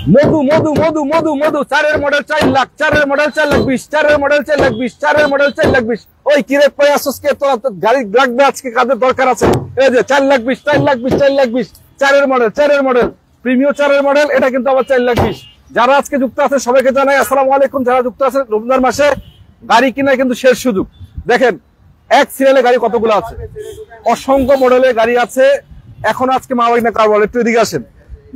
মধু মধু মধু মধু মধু 4 এর মডেল 4 লাখ, 4 এর মডেল 4 লাখ 20, 4 এর মডেল 4 লাখ 20, 4 এর মডেল 4 লাখ 20। ওই কিরে পয়াসকে তো গাড়ি লাগবে আজকে, কাদের দরকার আছে? এই যে 4 লাখ 20, 4 লাখ 20, 4 লাখ 20, 4 এর মডেল, 4 এর মডেল প্রিমিয়াম 4 এর মডেল, এটা কিন্তু আবার 4 লাখ 20। যারা আজকে যুক্ত আছে সবাইকে জানাই আসসালামু আলাইকুম। যারা যুক্ত আছে রমজান মাসে গাড়ি কিনা কিন্তু শেষ সুযোগ। দেখেন এক সিরিয়ালে গাড়ি কতগুলো আছে, অসংখ্য মডেলের গাড়ি আছে। এখন আজকে মাওয়াইনা কার বলে, একটু এদিকে আসেন।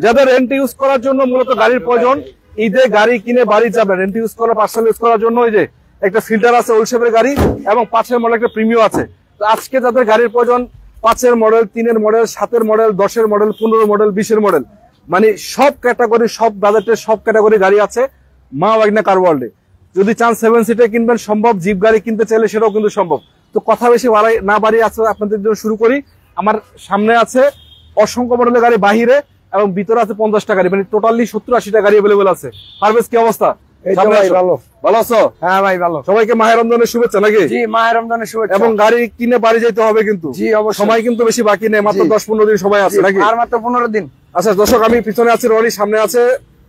যাদের রেন্ট ইউজ করার জন্য মূলত গাড়ির প্রয়োজন, ঈদে গাড়ি কিনে বাড়ি যাবে রেন্ট ইউজ করা, পার্সোনাল ইউজ করার জন্য ওই যে একটা ফিল্টার আছে ওল শেপের গাড়ি, এবং 5 এর মডেল একটা প্রিমিয়াম আছে। তো আজকে যাদের গাড়ির প্রয়োজন 5 এর মডেল, 3 এর মডেল, 7 এর মডেল, 10 এর মডেল, 15 মডেল, 20 এর মডেল, মানে সব ক্যাটাগরি, সব বাজেটের সব ক্যাটাগরি গাড়ি আছে মা ওয়াগনা কার ওয়ার্ল্ডে। যদি চান 7 সিটে কিনবেন সম্ভব, জিপ গাড়ি কিনতে চাইলে সেটাও কিন্তু সম্ভব। তো কথা বেশি না বাড়িয়ে আছে আপনাদের জন্য শুরু করি। আমার সামনে আছে অসংখ্য মডেলের গাড়ি বাহিরে, এবং ভিতরে আছে 50টা গাড়ি, মানে টোটালি 70-80টা গাড়ি अवेलेबल আছে। পারভেজ কি অবস্থা? ভালো আছো? হ্যাঁ ভাই ভালো। সবাইকে মাহে রমজানের শুভেচ্ছা নাকি? জি মাহে রমজানের শুভেচ্ছা। এবং গাড়ি কিনে বাড়ি যেতে হবে কিন্তু। জি অবশ্যই, সময় কিন্তু বেশি বাকি নেই, মাত্র 10-15 দিন সময় আছে নাকি? আর মাত্র 15 দিন। আচ্ছা দর্শক, আমি পিছনে আছি রনি, সামনে আছে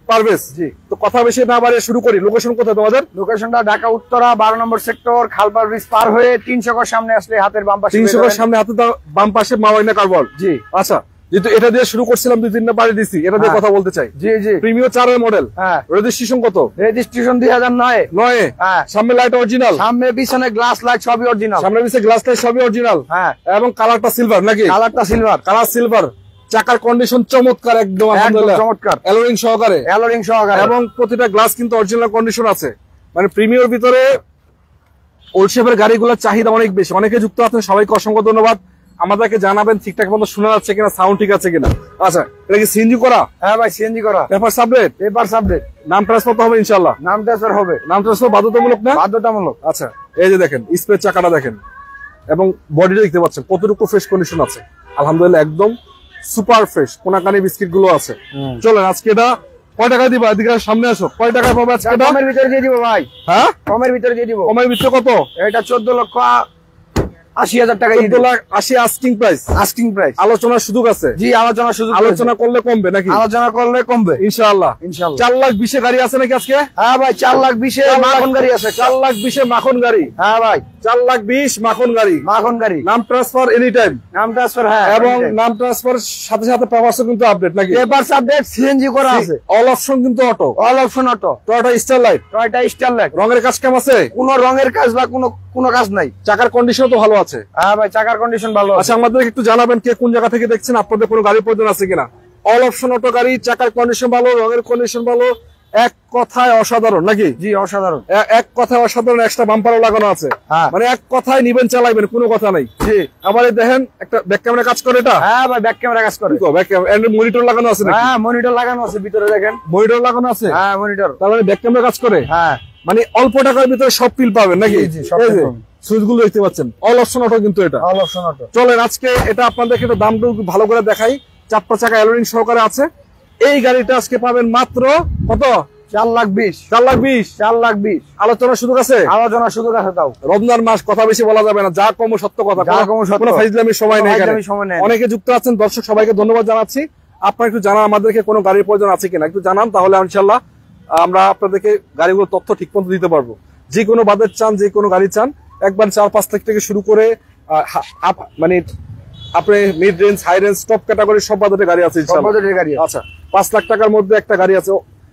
পারভেজ। জি, তো কথা বেশি না বাড়িয়ে শুরু করি। লোকেশন কোথায় তোমাদের? লোকেশনটা ঢাকা উত্তরা 12 নম্বর সেক্টর, খালপাড় ব্রিজ পার হয়ে 300 গজ সামনে আসলে হাতের বাম পাশে, 300 গজ সামনে হাতের বাম পাশে মাওয়াইনা কার ওয়ার্ল্ড। জি আচ্ছা, যেহেতু এটা দিয়ে শুরু করছিলাম, 2-3টা বাড়ি দিছি, এটা দিয়ে কথা বলতে চাই। জি জি, প্রিমিয়াম 4 এর মডেল। হ্যাঁ, রেজিস্ট্রেশন কত? রেজিস্ট্রেশন 2009। হ্যাঁ, সামনে লাইট অরিজিনাল, সামনে পিছনে গ্লাস লাইট সবই অরিজিনাল, সামনে পিছনে গ্লাস লাইট সবই অরিজিনাল। হ্যাঁ, এবং কালারটা সিলভার নাকি? কালারটা সিলভার, কালার সিলভার। চাকার কন্ডিশন চমৎকার, একদম আলহামদুলিল্লাহ চমৎকার, অ্যালোরিং সহকারে, অ্যালোরিং সহকারে, এবং প্রতিটা গ্লাস কিন্তু অরিজিনাল কন্ডিশন আছে। মানে প্রিমিয়ার ভিতরে ওল্ড শেপের গাড়িগুলোর চাহিদা অনেক বেশি। অনেকে যুক্ত আছেন, সবাইকে অসংখ্য ধন্যবাদ। আমাদেরকে জানাবেন ঠিকঠাক মতো শোনা যাচ্ছে কিনা, সাউন্ড ঠিক আছে কিনা। আচ্ছা, এটা কি সিএনজি করা? হ্যাঁ ভাই সিএনজি করা। Paper sublet? Paper sublet. নাম ট্রান্সফার তো হবে ইনশাআল্লাহ? নাম ট্রান্সফার হবে। নাম ট্রান্সফার বাধ্যতামূলক না? বাধ্যতামূলক। আচ্ছা, এই যে দেখেন স্পেস চাকাটা দেখেন, এবং বডিটা দেখতে পাচ্ছেন কতটুকু ফ্রেশ কন্ডিশন আছে। আলহামদুলিল্লাহ একদম সুপার ফ্রেশ, কোনাকানি বিস্কিট গুলো আছে। চলেন আজকে এটা কয় টাকা দিবা? এদিকে সামনে আসো। কয় টাকা পাবে আজকে? কমের ভিতরে দিয়ে দিব ভাই। হ্যাঁ, কমের ভিতরে দিয়ে দিব। কমের ভিতরে কত? এটা 14,80,000 টাকা। 14,80,000 আস্কিং প্রাইস। আস্কিং প্রাইস, আলোচনার সুযোগ আছে। জি আলোচনার সুযোগ, আলোচনা করলে কমবে নাকি? আলোচনা করলে কমবে ইনশাআল্লাহ। ইনশাআল্লাহ 4,20,000 গাড়ি আছে নাকি আজকে? হ্যাঁ ভাই 4,20,000 মাখন গাড়ি আছে। 4,20,000 মাখন গাড়ি। হ্যাঁ ভাই 4,20,000 মাখন গাড়ি। মাখন গাড়ি, নাম ট্রান্সফার এনি টাইম। নাম ট্রান্সফার, হ্যাঁ, এবং নাম ট্রান্সফার সাথে সাথে পেপারসও কিন্তু আপডেট নাকি? পেপারস আপডেট, সিএনজি করা আছে, অল অপশন কিন্তু auto, all option auto. Toyota starlight, Toyota starlight. রঙের কাজ কেমন আছে? কোনো রঙের কাজ বা কোনো কাজ নাই। চাকার কন্ডিশন তো ভালো আছে? হ্যাঁ ভাই চাকার কন্ডিশন ভালো আছে। আচ্ছা, আমাদের একটু জানাবেন কে কোন জায়গা থেকে দেখছেন, আপনাদের কোনো গাড়ির প্রয়োজন আছে কিনা। অল অপশন অটো গাড়ি, চাকার কন্ডিশন ভালো, রঙের কন্ডিশন ভালো, এক কথায় অসাধারণ নাকি? জি অসাধারণ, এক কথায় অসাধারণ। এক্সট্রা বাম্পারও লাগানো আছে, মানে এক কথায় নিবেন চালাইবেন, কোনো কথা নাই। জি, আবার দেখেন একটা ব্যাক ক্যামেরা কাজ করে এটা। হ্যাঁ ভাই ব্যাক ক্যামেরা কাজ করে। ব্যাক ক্যামেরা, মনিটর লাগানো আছে নাকি? হ্যাঁ মনিটর লাগানো আছে, ভিতরে দেখেন মনিটর লাগানো আছে। হ্যাঁ মনিটর, তার মানে ব্যাক ক্যামেরা কাজ করে। হ্যাঁ, মানে অল্প টাকার ভিতরে সব ফিল পাবেন নাকি? জি সব সুইচ গুলো দেখতে পাচ্ছেন, অল অপশন অটো কিন্তু এটা, অল অপশন অটো। চলেন আজকে এটা আপনাদেরকে একটু দামটা ভালো করে দেখাই। 4টা চাকা অ্যালোরিং সহকারে আছে। এই গাড়িটা আজকে পাবেন মাত্র কত? 4,20,000। 4,20,000, 4,20,000। আলোচনার সুযোগ আছে? আলোচনার সুযোগ আছে। তাও রমজান মাস, কথা বেশি বলা যাবে না, যা কম সত্য কথা, যা কম সত্য, কোনো ফাইজলামির সময় নেই। অনেকে যুক্ত আছেন দর্শক, সবাইকে ধন্যবাদ জানাচ্ছি। আপনারা একটু জানান আমাদেরকে কোনো গাড়ির প্রয়োজন আছে কিনা, একটু জানান, তাহলে ইনশাআল্লাহ আমরা আপনাদেরকে গাড়িগুলোর তথ্য ঠিক মতো দিতে পারবো। যে কোনো বাজেট চান, যে কোনো গাড়ি চান, একবার 4-5 লাখ থেকে শুরু করে মানে আপনি mid range, high range, top category সব বাজেটের গাড়ি আছে ইনশাআল্লাহ। আচ্ছা, 5 লাখ টাকার মধ্যে একটা গাড়ি আছে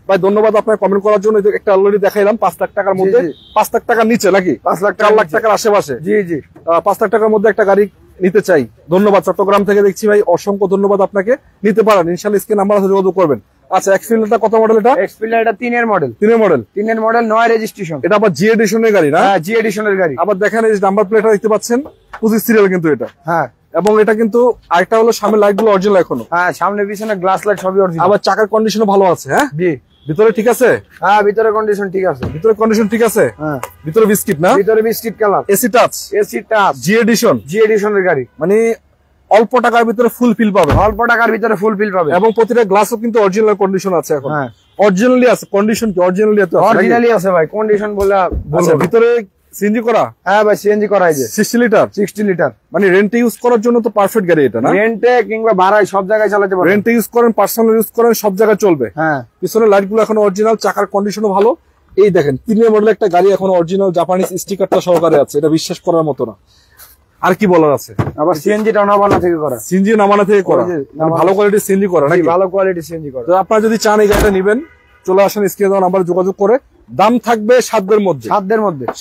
ভাই। ধন্যবাদ আপনাকে কমেন্ট করার জন্য। একটা অলরেডি দেখাইলাম 5 লাখ টাকার মধ্যে, 5 লাখ টাকার নিচে নাকি? 5 লাখ, 4 লাখ টাকার আশেপাশে। জি জি, 5 লাখ টাকার মধ্যে একটা গাড়ি নিতে চাই। ধন্যবাদ, চট্টগ্রাম থেকে দেখছি ভাই, অসংখ্য ধন্যবাদ আপনাকে। নিতে পারেন ইনশাআল্লাহ, স্ক্রিন নাম্বার আছে, যোগাযোগ করবেন। আচ্ছা, এক্সপিরিয়েন্সটা কত মডেল? এটা এক্সপিরিয়েন্স, এটা 3 এর মডেল। 3 এর মডেল, 3 এর মডেল, 9 রেজিস্ট্রেশন। এটা আবার জি এডিশনের গাড়ি না? হ্যাঁ জি এডিশনের গাড়ি। আবার দেখেন এই নাম্বার প্লেটটা দেখতে পাচ্ছেন, 25 সিরিয়াল কিন্তু এটা। হ্যাঁ, এবং এটা কিন্তু আরেকটা হলো সামনের লাইট গুলো অরিজিনাল এখনো। হ্যাঁ, সামনে পিছনে গ্লাস লাইট সবই অরিজিনাল। আবার চাকার কন্ডিশনও ভালো আছে। হ্যাঁ জি, ভিতরে ঠিক আছে? হ্যাঁ ভিতরে কন্ডিশন ঠিক আছে। ভিতরে কন্ডিশন ঠিক আছে। হ্যাঁ, ভিতরে বিস্কিট না? ভিতরে biscuit colour. AC touch, AC touch, G edition, G এডিশনের গাড়ি। মানে অল্প টাকার ভিতরে ফুল ফিল পাবে, অল্প টাকার ভিতরে ফুল ফিল পাবে, এবং প্রতিটা গ্লাসও কিন্তু অরিজিনাল কন্ডিশন আছে এখন। হ্যাঁ অরিজিনালি আছে, কন্ডিশন কি অরিজিনালি আছে? অরিজিনালি আছে ভাই, কন্ডিশন বলে। আচ্ছা, ভিতরে সিএনজি করা? হ্যাঁ ভাই সিএনজি করা এই যে 60 লিটার। 60 লিটার মানে রেন্টে ইউজ করার জন্য তো পারফেক্ট গাড়ি এটা না? রেন্টে কিংবা ভাড়ায় সব জায়গায় চালাতে পারবেন। রেন্টে ইউজ করেন, পার্সোনাল ইউজ করেন, সব জায়গায় চলবে। হ্যাঁ পিছনের লাইট গুলো এখন অরিজিনাল, চাকার কন্ডিশনও ভালো। এই দেখেন 3 মডেল একটা গাড়ি এখন অরিজিনাল জাপানিজ স্টিকারটা সহকারে আছে, এটা বিশ্বাস করার মতো না। আর কি বলার আছে? আবার সিএনজিটা নামানা থেকে করা, সিএনজি নামানা থেকে করা, ভালো কোয়ালিটির সিএনজি করা নাকি? ভালো কোয়ালিটির সিএনজি করা। তো আপনারা যদি চান এই গাড়িটা নেবেন, চলে আসেন স্ক্রিনে দেওয়া নাম্বারে যোগাযোগ করে। দাম থাকবে সাধ্যের মধ্যে,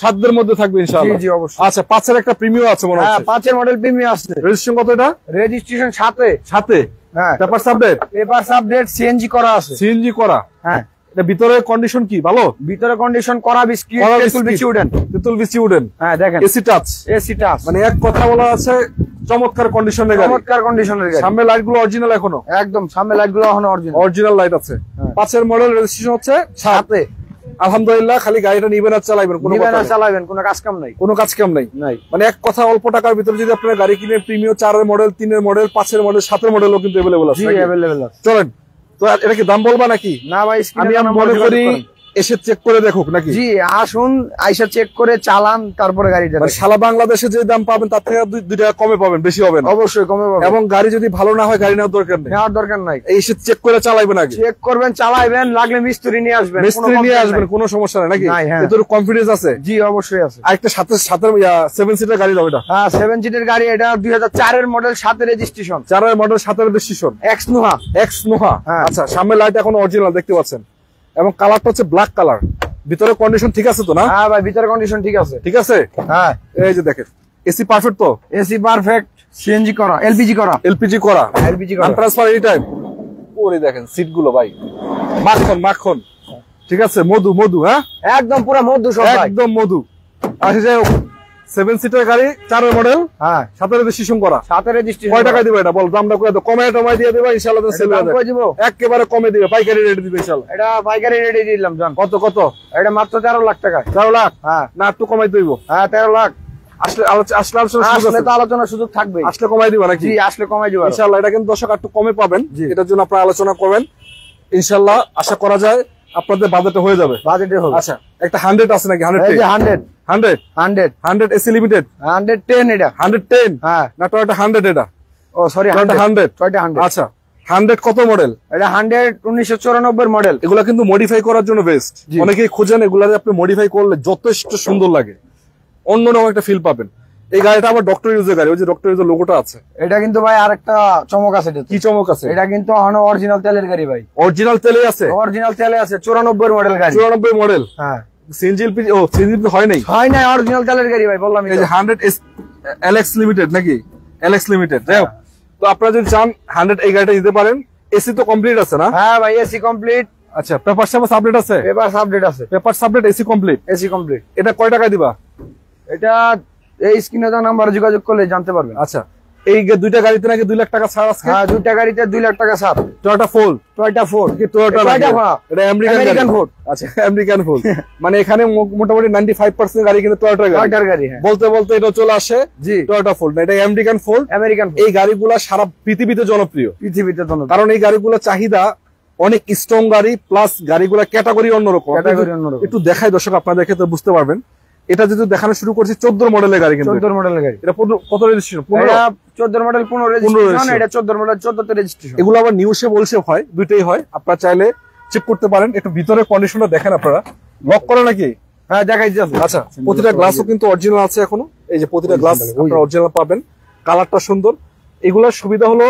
সাধ্যের মধ্যে থাকবে ইনশাআল্লাহ। জি জি অবশ্যই। আচ্ছা 5 এর একটা প্রিমিয়াম আছে মনে হচ্ছে? হ্যাঁ 5 এর মডেল প্রিমিয়াম আছে। রেজিস্ট্রেশন কত এটা? রেজিস্ট্রেশন সাথে। হ্যাঁ papers update? Papers update, CNG করা আছে। সিএনজি করা? হ্যাঁ। এটা ভিতরের কন্ডিশন কি ভালো? ভিতরে কন্ডিশন করা বিস্কিট, তেঁতুল বিচি উডেন। হ্যাঁ দেখেন এসি টাচ, মানে এক কথা বলা আছে চমৎকার কন্ডিশনের গাড়ি, চমৎকার কন্ডিশনের গাড়ি। সামনে লাইট গুলো অরিজিনাল এখনো? একদম সামনে লাইট গুলো এখনো অরিজিনাল লাইট আছে। 5 এর মডেল, রেজিস্ট্রেশন হচ্ছে সাথে। আলহামদুলিল্লাহ, খালি গাড়িটা নিবেন আর চালাবেন, কোনো কাজ কাম নাই। মানে এক কথা অল্প টাকার ভিতরে যদি আপনারা গাড়ি কিনে, প্রিমিয়াম 4 এর মডেল, 3 এর মডেল, 5 এর মডেল, 7 এর মডেলও কিন্তু अवेलेबल আছে। জি अवेलेबल আছে। চলেন তো, এটা কি দাম বলবা নাকি? না ভাই, আমি মনে করি এসে চেক করে দেখুক নাকি? জি আসুন, আইসা চেক করে চালান, তারপরে গাড়িটা। সারা বাংলাদেশে যে দাম পাবেন তার থেকে 2 টাকা কমে পাবেন, বেশি হবে না। অবশ্যই কমে পাবেন। এবং গাড়ি যদি ভালো না হয় গাড়ি নেওয়ার দরকার নেই। এসে চেক করে চালাইবেন, আগে চেক করবেন, চালাইবেন, লাগলে মিস্ত্রি নিয়ে আসবেন, কোনো সমস্যা নেই নাকি? এত কনফিডেন্স আছে? জি অবশ্যই আছে। আরেকটা সাথে 7 সিটার গাড়ি দাও এটা। হ্যাঁ 7 সিটের গাড়ি, এটা 2004 এর মডেল, 7 এর রেজিস্ট্রেশন। 4 এর মডেল, 7 এর রেজিস্ট্রেশন। এক্স নোহা। আচ্ছা, সামনে লাইট এখন অরিজিনাল দেখতে পাচ্ছেন, এবং কালারটা হচ্ছে ব্ল্যাক কালার। ভিতরে কন্ডিশন ঠিক আছে তো না? হ্যাঁ ভাই ভিতরে কন্ডিশন ঠিক আছে। ঠিক আছে। হ্যাঁ এই যে দেখেন, এসি পারফেক্ট তো? এসি পারফেক্ট, সিএনজি করা, এলপিজি করা, ট্রান্সফার এনি টাইম। ওরে দেখেন সিট গুলো ভাই, মাখন। ঠিক আছে, মধু। হ্যাঁ একদম পুরো মধু, সব একদম মধু। আচ্ছা যাই হোক, 7 সিটার গাড়ি, 4 এর মডেল, হ্যাঁ 7 এর রেজিস্ট্রেশন করা। 7 এর রেজিস্ট্রেশন। কয় টাকা দিবে এটা বল? দামটা কই দাও, কমে দিয়ে দিবা ইনশাআল্লাহ। তো সেল হয়ে যাবে, একেবারে কমে দিবে, পাইকারি রেট দিবে ইনশাআল্লাহ। এটা পাইকারি রেটে দিলাম জান। কত? এটা মাত্র 13 লাখ টাকা। 13 লাখ? হ্যাঁ। না একটু কমাই দিইবো? হ্যাঁ 13 লাখ। আসলে তো আলোচনার সুযোগ থাকবে। আসলে কমাই দিবা নাকি? জি আসলে কমাই দিবা ইনশাআল্লাহ। এটা কিন্তু দর্শক একটু কমে পাবেন, এটার জন্য আপনারা আলোচনা করবেন ইনশাআল্লাহ। আশা করা যায় আপনাদের বাজেটে হয়ে যাবে। আচ্ছা, একটা 100 আছে নাকি? 100 এসি লিমিটেড, 110 এটা 110। হ্যাঁ না টয়োটা 100 এটা? ও সরি, 100 টয়োটা 100। আচ্ছা 100 কত মডেল? এটা 100 1994 মডেল। এগুলা কিন্তু মডিফাই করার জন্য বেস্ট। অনেকেই খোঁজেন, এগুলা আপনি মডিফাই করলে যথেষ্ট সুন্দর লাগে, অন্যরকম একটা ফিল পাবেন। এই গাড়িটা আবার ডক্টর ইউজের গাড়ি, ওই যে ডক্টর ইউজের লোগোটা আছে। এটা কিন্তু ভাই আরেকটা চমক আছে। কি চমক আছে? এটা কিন্তু অরিজিনাল তেলের গাড়ি ভাই। অরিজিনাল তেলে আছে? অরিজিনাল তেলে আছে। 94 মডেল গাড়ি। 94 মডেল? হ্যাঁ। CNG LPG? ও সিএনজি হয় নাই, অরিজিনাল তেলের গাড়ি ভাই, বললাম। এই যে 100 এলএক্স লিমিটেড নাকি? LX limited. যাই হোক, তো আপনারা যদি চান 100 এই গাড়িটা নিতে পারেন। এসি তো কমপ্লিট আছে না? হ্যাঁ ভাই এসি কমপ্লিট। আচ্ছা, পেপারস আপডেট আছে? পেপারস আপডেট আছে। Papers update, AC complete. এটা কয় টাকা দিবা? এটা এই স্ক্রিনে দেওয়া নাম্বারে যোগাযোগ করলে জানতে পারবেন। আচ্ছা, এই দুইটা গাড়িতে নাকি 2 লাখ টাকা ছাড় আছে? হ্যাঁ 2টা গাড়িতে 2 লাখ টাকা ছাড়। টয়োটা ফোর্ড কি? টয়োটা এটা আমেরিকান ফোর্ড। আচ্ছা আমেরিকান ফোর্ড। মানে এখানে মোটামুটি 95% গাড়ি কিন্তু টয়োটার গাড়ি। বলতে এটা চলে আসে টয়োটা ফোর্ড না, এটা আমেরিকান ফোর্ড। এই গাড়িগুলো সারা পৃথিবীতে জনপ্রিয়। কারণ এই গাড়িগুলো চাহিদা অনেক স্ট্রং গাড়ি, প্লাস গাড়িগুলো ক্যাটাগরি অন্যরকম। একটু দেখাই দর্শক, আপনারা দেখে তো বুঝতে পারবেন। এটা যদি দেখানো শুরু করছি 14 মডেলের গাড়ি, কিন্তু 14 মডেলের গাড়ি। এটা কত রেজিস্ট্রেশন? 14 model 15 registration. এটা 14 মডেল 14 তে রেজিস্ট্রেশন। এগুলো আবার নিউসে বলছে হয়, দুইটাই হয়, আপনারা চাইলে চেক করতে পারেন। একটু ভিতরে কন্ডিশনটা দেখেন আপনারা। লক করা নাকি? হ্যাঁ দেখাই যাচ্ছে। আচ্ছা, প্রতিটা গ্লাসও কিন্তু অরিজিনাল আছে এখনো। এই যে প্রতিটা গ্লাস আপনারা অরিজিনাল পাবেন, কালারটা সুন্দর। এগুলোর সুবিধা হলো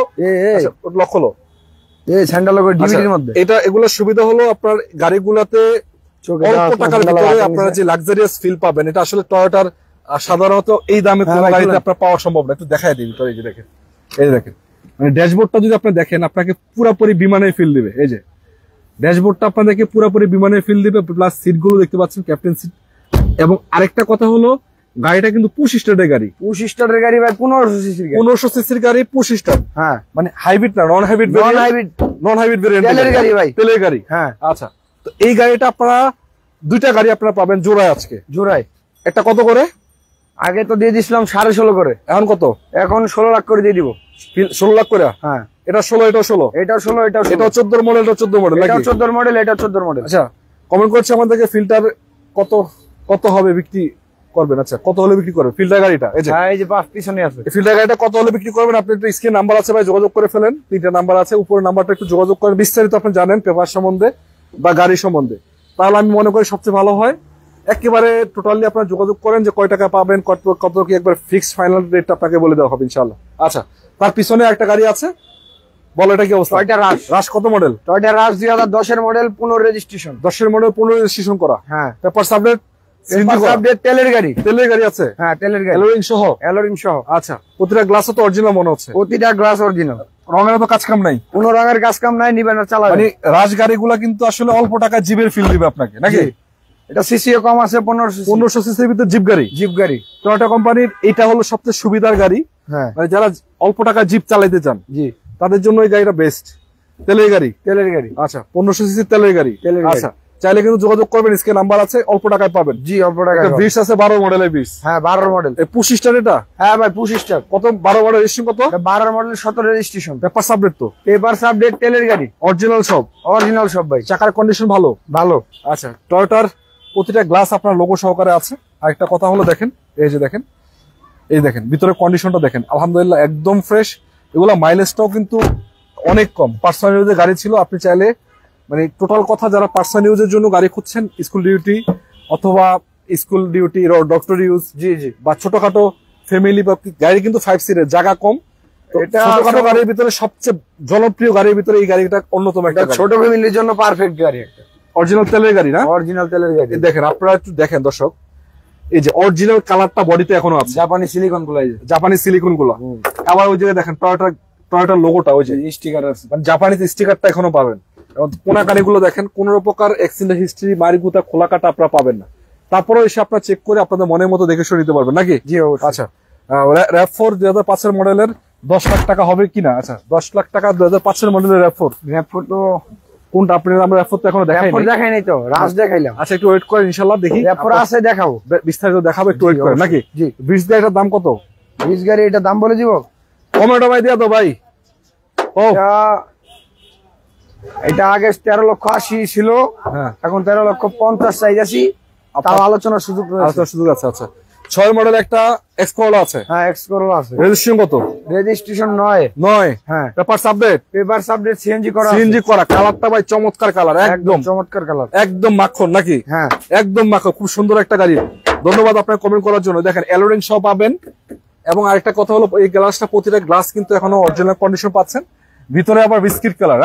লক হলো এই স্যান্ডেল লোগো ডিভিডির মধ্যে। এগুলোর সুবিধা হলো আপনার গাড়িগুলোতে অল্প টাকার ভিতরে আপনারা যে লাক্সারিয়াস ফিল পাবেন, এটা আসলে টয়োটার সাধারণত এই দামে কোনো গাড়িতে আপনার পাওয়া সম্ভব না। একটু দেখাই দিই ভিতরে, এই যে দেখেন, মানে ড্যাশবোর্ডটা যদি আপনি দেখেন, আপনাকে পুরোপুরি বিমানের ফিল দিবে। এই যে ড্যাশবোর্ডটা আপনাদেরকে পুরোপুরি বিমানের ফিল দিবে, প্লাস সিট গুলো দেখতে পাচ্ছেন, ক্যাপ্টেন সিট। এবং আরেকটা কথা হলো, গাড়িটা কিন্তু পুশ স্টার্টের গাড়ি। পুশ স্টার্টের গাড়ি ভাই, 1500 সিসির গাড়ি। 1500 সিসির গাড়ি, পুশ স্টার্ট। হ্যাঁ, মানে হাইব্রিড না, নন হাইব্রিড ভেরিয়েন্ট, তেলের গাড়ি ভাই, তেলের গাড়ি। হ্যাঁ আচ্ছা, তো এই গাড়িটা আপনারা 2টা গাড়ি আপনারা পাবেন জোড়ায়। আজকে জোড়ায় একটা কত করে? আগে তো দিয়ে দিছিলাম 16.5 করে। এখন কত? এখন 16 লাখ করে দিয়ে দিব। 16 লাখ করে? হ্যাঁ, এটা 16, এটাও 16, এটাও 16, এটাও 16। এটা 14 মডেল, এটা 14 মডেল, এটা 14 মডেল, এটা 14 মডেল। আচ্ছা, কমেন্ট করছে আমাদেরকে ফিল্টার কত হবে বিক্রি? করবেন। আচ্ছা, কত হলে বিক্রি করবেন ফিল্টার গাড়িটা? এই যে এই যে পিছনে আছে ফিল্টার গাড়িটা কত হলে বিক্রি করবেন? আপনি একটু স্ক্রিন নাম্বার আছে ভাই, যোগাযোগ করে ফেলেন। 3টা নাম্বার আছে, উপরের নাম্বারটা একটু যোগাযোগ করেন। বিস্তারিত আপনি জানেন পেপার সম্বন্ধে বা গাড়ি সম্বন্ধে, তাহলে আমি মনে করি সবচেয়ে ভালো হয় একেবারে টোটালি আপনারা যোগাযোগ করেন যে কয় টাকা পাবেন, কত কি একবার ফিক্সড ফাইনাল রেটটা আপনাকে বলে দেওয়া হবে ইনশাআল্লাহ। আচ্ছা, তার পিছনে একটা গাড়ি আছে, বলো এটা কি অবস্থা? টয়োটা রাশ। রাশ কত মডেল? টয়োটা রাশ 2010 এর মডেল, 15 রেজিস্ট্রেশন। 10 এর মডেল, 15 রেজিস্ট্রেশন করা। হ্যাঁ, পেপার আপডেট, আপডেট, তেলের গাড়ি। তেলের গাড়ি আছে? হ্যাঁ, তেলের গাড়ি, অ্যালোরিং সহ। অ্যালোরিং সহ। আচ্ছা, প্রতিটা গ্লাস তো অরিজিনাল মনে হচ্ছে? প্রতিটা গ্লাস অরিজিনাল, রঙের তো কাজ কাম নাই? কোনো রঙের কাজ কাম নাই, নিবেন আর চালাবেন। মানে রাশ গাড়িগুলা কিন্তু আসলে অল্প টাকা জিপের ফিল দিবে আপনাকে, নাকি? এটা সিসিও কম আছে, 1500 সিসির ভিতরে জিপ গাড়ি। জিপ গাড়ি টয়োটা কোম্পানির এটা হলো সবচেয়ে সুবিধার গাড়ি। হ্যাঁ, মানে যারা অল্প টাকা জিপ চালাইতে চান জি, তাদের জন্য এই গাড়িটা বেস্ট। তেলের গাড়ি? তেলের গাড়ি। আচ্ছা, 1500 সিসির তেলের গাড়ি। তেলের গাড়ি। আচ্ছা, চাইলে কিন্তু যোগাযোগ করবেন, স্ক্রিনে নাম্বার আছে, অল্প টাকায় পাবেন। জি, অল্প টাকা। 20 আছে, 12 মডেলের 20। হ্যাঁ, 12 মডেল। এই 25 এটা? হ্যাঁ ভাই, 25 কত? 12 মডেল রেজিস্ট্রেশন কত? 12 মডেল, 17 রেজিস্ট্রেশন। পেপার আপডেট তো? পেপার আপডেট, তেলের গাড়ি, অরিজিনাল সব? অরিজিনাল সব ভাই। চাকার কন্ডিশন ভালো? ভালো। আচ্ছা, টয়োটার প্রতিটা গ্লাস আপনার লোগো সহকারে আছে। আরেকটা কথা হলো দেখেন, এই যে দেখেন, এই দেখেন ভিতরে কন্ডিশনটা দেখেন, আলহামদুলিল্লাহ একদম ফ্রেশ। এগুলা মাইলেজটাও কিন্তু অনেক কম। পার্সোনাল ইউজের গাড়ি ছিল, আপনি চাইলে মানে টোটাল কথা যারা পার্সোনাল ইউজের জন্য গাড়ি খুঁজছেন, স্কুল ডিউটি অথবা স্কুল ডিউটি, ডক্টর ইউজ, জি জি, বা ছোটখাটো ফ্যামিলি বা গাড়ি কিন্তু 5 সিটের, জায়গা কম। এটা ছোটখাটো গাড়ির ভিতরে সবচেয়ে জনপ্রিয় গাড়ির ভিতরে এই গাড়িটা অন্যতম একটা। ছোট ফ্যামিলির জন্য পারফেক্ট গাড়ি একটা। অরিজিনাল তেলের গাড়ি না? অরিজিনাল তেলের গাড়ি। দেখেন, আপনারা একটু দেখেন দর্শক, এই যে অরিজিনাল কালারটা বডিতে এখনো আছে, জাপানি সিলিকন গুলো, জাপানি সিলিকন গুলো। আবার ওই জায়গায় দেখেন টয়োটার লোগোটা, ওই যে স্টিকার আছে, মানে জাপানি স্টিকারটা এখনো পাবেন। এবং কোনা গাড়িগুলো দেখেন, কোন প্রকার অ্যাক্সিডেন্ট হিস্ট্রি, মারিগুতা, খোলা কাটা আপনারা পাবেন না। তারপরে এসে আপনারা চেক করে আপনাদের মনের মতো দেখে শুনে নিতে পারবেন, নাকি? জি, আচ্ছা, RAV4 2005 এর মডেলের 10 লাখ টাকা হবে কিনা? আচ্ছা, 10 লাখ টাকা 2005 এর মডেলের RAV4 তো কোনটা? আপনি আমরা RAV4 তো এখনো দেখাই নাই তো, রাজ দেখাইলাম। আচ্ছা, একটু ওয়েট করেন, ইনশাআল্লাহ দেখি। RAV4 আছে, দেখাবো, বিস্তারিত দেখাবো, একটু ওয়েট করেন, নাকি? জি। 20 গাড়িটার দাম কত? 20 গাড়ি, এটা দাম বলে দিব? কমেন্ট ভাই দিয়া তো ভাই। ও, এটা আগে 13,80,000 ছিল, হ্যাঁ, এখন 13,50,000 চাইছি। তাও আলোচনার সুযোগ রয়েছে। সুযোগ আছে। আচ্ছা, 6 মডেল একটা এক্সকোলা আছে। হ্যাঁ, এক্সকোলা আছে। রেজিস্ট্রেশন কত? রেজিস্ট্রেশন 9। হ্যাঁ, papers update? Papers update, CNG করা। সিএনজি করা। কালারটা ভাই চমৎকার কালার, একদম চমৎকার কালার, একদম মাখন, নাকি? হ্যাঁ, একদম মাখন, খুব সুন্দর একটা গাড়ি। ধন্যবাদ আপনাকে কমেন্ট করার জন্য। দেখেন, অ্যালোরিং সহ পাবেন। এবং আরেকটা কথা হলো, এই গ্লাসটা, প্রতিটা গ্লাস কিন্তু এখনো অরিজিনাল কন্ডিশন পাচ্ছেন। ভিতরে আবার বিস্কিট কালার।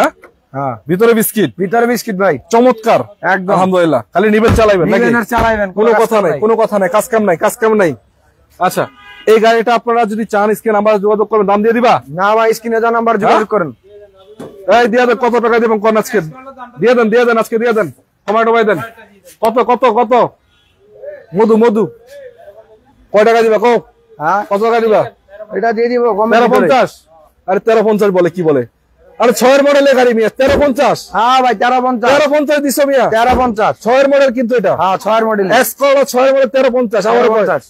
হ্যাঁ, ভিতরে বিস্কিট, ভিতরে বিস্কিট ভাই, চমৎকার একদম, আলহামদুলিল্লাহ। খালি নিবেন, চালাইবেন, নাকি? চালাইবেন, কোনো কথা নাই, কোনো কথা নাই, কাজ কাম নাই। আচ্ছা, এই গাড়িটা আপনারা যদি চান, স্ক্রিনে নাম্বার যোগাযোগ করবেন, দাম দিয়ে দিবা? না ভাই, স্ক্রিনে যা নাম্বার যোগাযোগ করেন। এই দিয়ে দেন, কত টাকা দিবেন কোন? আজকে দিয়ে দেন, আজকে দিয়ে দেন, টমেটো ভাই দেন। কত কত কত? মধু কয় টাকা দিবা? হ্যাঁ, কত টাকা দিবা? এটা দিয়ে দিব 1350। আরে 1350 বলে কি বলে? আরে 6 মডেলের গাড়ি মিয়া, 1350? হ্যাঁ ভাই, 1350 দিছো মিয়া? 1350, 6 মডেল কিন্তু এটা। হ্যাঁ, 6 মডেল, এসকোলা 6 মডেল 1350। আমার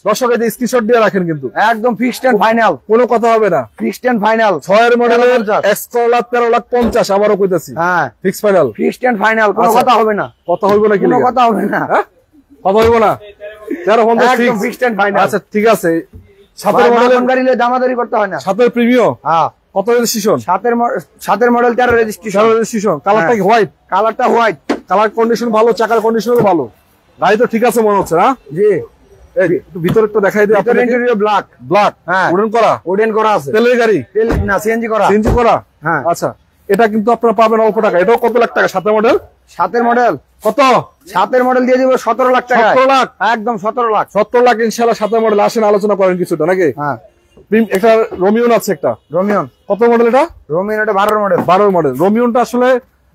দর্শকের স্ক্রিনশট দিয়ে রাখেন কিন্তু, একদম ফিক্সড এন্ড ফাইনাল, কোনো কথা হবে না। ফিক্সড এন্ড ফাইনাল, 6 মডেলের এসকোলা 13,50,000। আবারও কইতাছি, হ্যাঁ, fix final, fixed and final, কোনো কথা হবে না। কথা হইব না? কি কোনো কথা হবে না, কথা হইব না? 1350 একদম ফিক্সড এন্ড ফাইনাল। আচ্ছা, ঠিক আছে। 7 মডেলের গাড়ি দামাদারি করতে হয় না। 7 প্রিমিয়াম। হ্যাঁ, কত রেজিস্ট্রেশন? 7 model, 13 registration. কালারটা কি হোয়াইট? কালারটা হোয়াইট, কালার কন্ডিশন ভালো, চাকার কন্ডিশনও ভালো। গাড়ি তো ঠিক আছে মনে হচ্ছে না? জি। একটু ভিতরে একটু দেখাই দিই আপনাদের। Interior black. হ্যাঁ, উডেন করা আছে। তেলের গাড়ি? না, সিএনজি করা। হ্যাঁ, আচ্ছা, এটা কিন্তু আপনারা পাবেন অল্প টাকা। এটাও কত লাখ টাকা? 7 মডেল। 7 মডেল কত? 7 মডেল দিয়ে দিব 17 লাখ টাকা। 17 লাখ? একদম 17 লাখ। 17 লাখ ইনশাআল্লাহ। 7 মডেল আসেন, আলোচনা করেন কিছুটা, নাকি? হ্যাঁ, একটা রোমিয়ন আছে, একটা রোমিয়ন। কত মডেল এটা? রোমিয়ন এটা 12 মডেল। 12 মডেল। রোমিয়নটা আসলে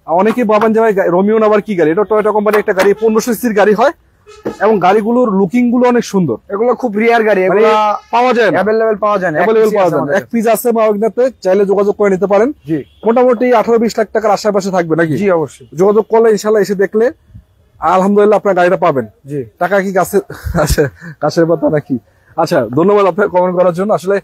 অনেকেই ভাবেন যে ভাই রোমিয়ন আবার কি গাড়ি? এটা টয়োটা কোম্পানির একটা গাড়ি, 1500 সিসির গাড়ি হয়, এবং গাড়িগুলোর লুকিং গুলো অনেক সুন্দর। এগুলো খুব রিয়ার গাড়ি, এগুলো পাওয়া যায় না, अवेलेबल পাওয়া যায় না, এক পিস আছে মাওগনাতে, চাইলে যোগাযোগ করে নিতে পারেন। জি, মোটামুটি 18-20 লাখ টাকার আশেপাশে থাকবে, নাকি? জি, অবশ্যই। যোগাযোগ করলে ইনশাআল্লাহ এসে দেখলে আলহামদুলিল্লাহ আপনার গাড়িটা পাবেন। জি, টাকা কি কাছের পাতা নাকি? আচ্ছা, ধন্যবাদ আপনাকে কমেন্ট করার জন্য। আসলে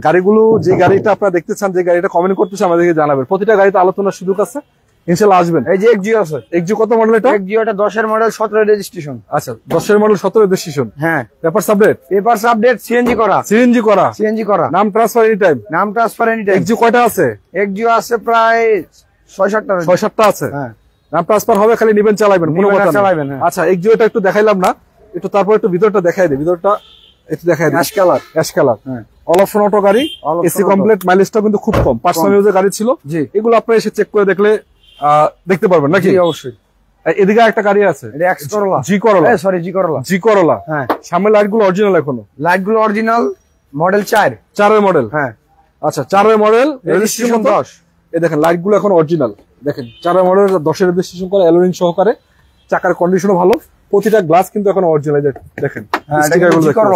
গাড়িগুলো, যে গাড়িটা আপনারা দেখতে চান, যে গাড়িটা কমেন্ট করতেছে, আমাদেরকে জানাবেন। প্রতিটা গাড়িতে আলোচনার সুযোগ আছে। ইনশাআল্লাহ আসবেন। এই যে এক্সিও আছে। এক্সিও কত মডেল এটা? এক্সিও এটা 10 এর মডেল 17 রেজিস্ট্রেশন। আচ্ছা 10 এর মডেল 17 রেজিস্ট্রেশন। হ্যাঁ papers update? Papers update, CNG করা। সিএনজি করা? সিএনজি করা। নাম ট্রান্সফার এনি টাইম? নাম ট্রান্সফার এনি টাইম। এক্সিও কয়টা আছে? এক্সিও আছে প্রায় 6-7টা। 6-7টা আছে। হ্যাঁ নাম ট্রান্সফার হবে, খালি নিবেন চালাবেন, কোনো কথা না। চালাবেন। হ্যাঁ আচ্ছা এক্সিওটা একটু দেখাইলাম না, একটু তারপর একটু ভিতরটা দেখাই দিই। ভিতরটা একটু দেখাই দিই। Ash colour. হ্যাঁ অল অপশন অটো গাড়ি, এসি কমপ্লিট, মাইলেজটা কিন্তু খুব কম, পার্সোনাল ইউজের গাড়ি ছিল। জি এগুলো আপনারা এসে চেক করে দেখলে দেখতে পারবেন নাকি? অবশ্যই। এদিকে একটা গাড়ি আছে, এটা এক্স করলা। জি করলা। সরি জি করলা। জি করলা। হ্যাঁ সামনের লাইট গুলো অরিজিনাল এখনো? লাইট গুলো অরিজিনাল, মডেল 4 এর মডেল। হ্যাঁ আচ্ছা 4 এর মডেল, রেজিস্ট্রেশন 10। এই দেখেন লাইট গুলো এখন অরিজিনাল। দেখেন 4 এর মডেল 10 এর রেজিস্ট্রেশন করে, অ্যালুমিনিয়াম সহকারে, চাকার কন্ডিশনও ভালো, প্রতিটা গ্লাস কিন্তু এখন অরিজিনাল। দেখেন স্টিকার গুলো দেখেন,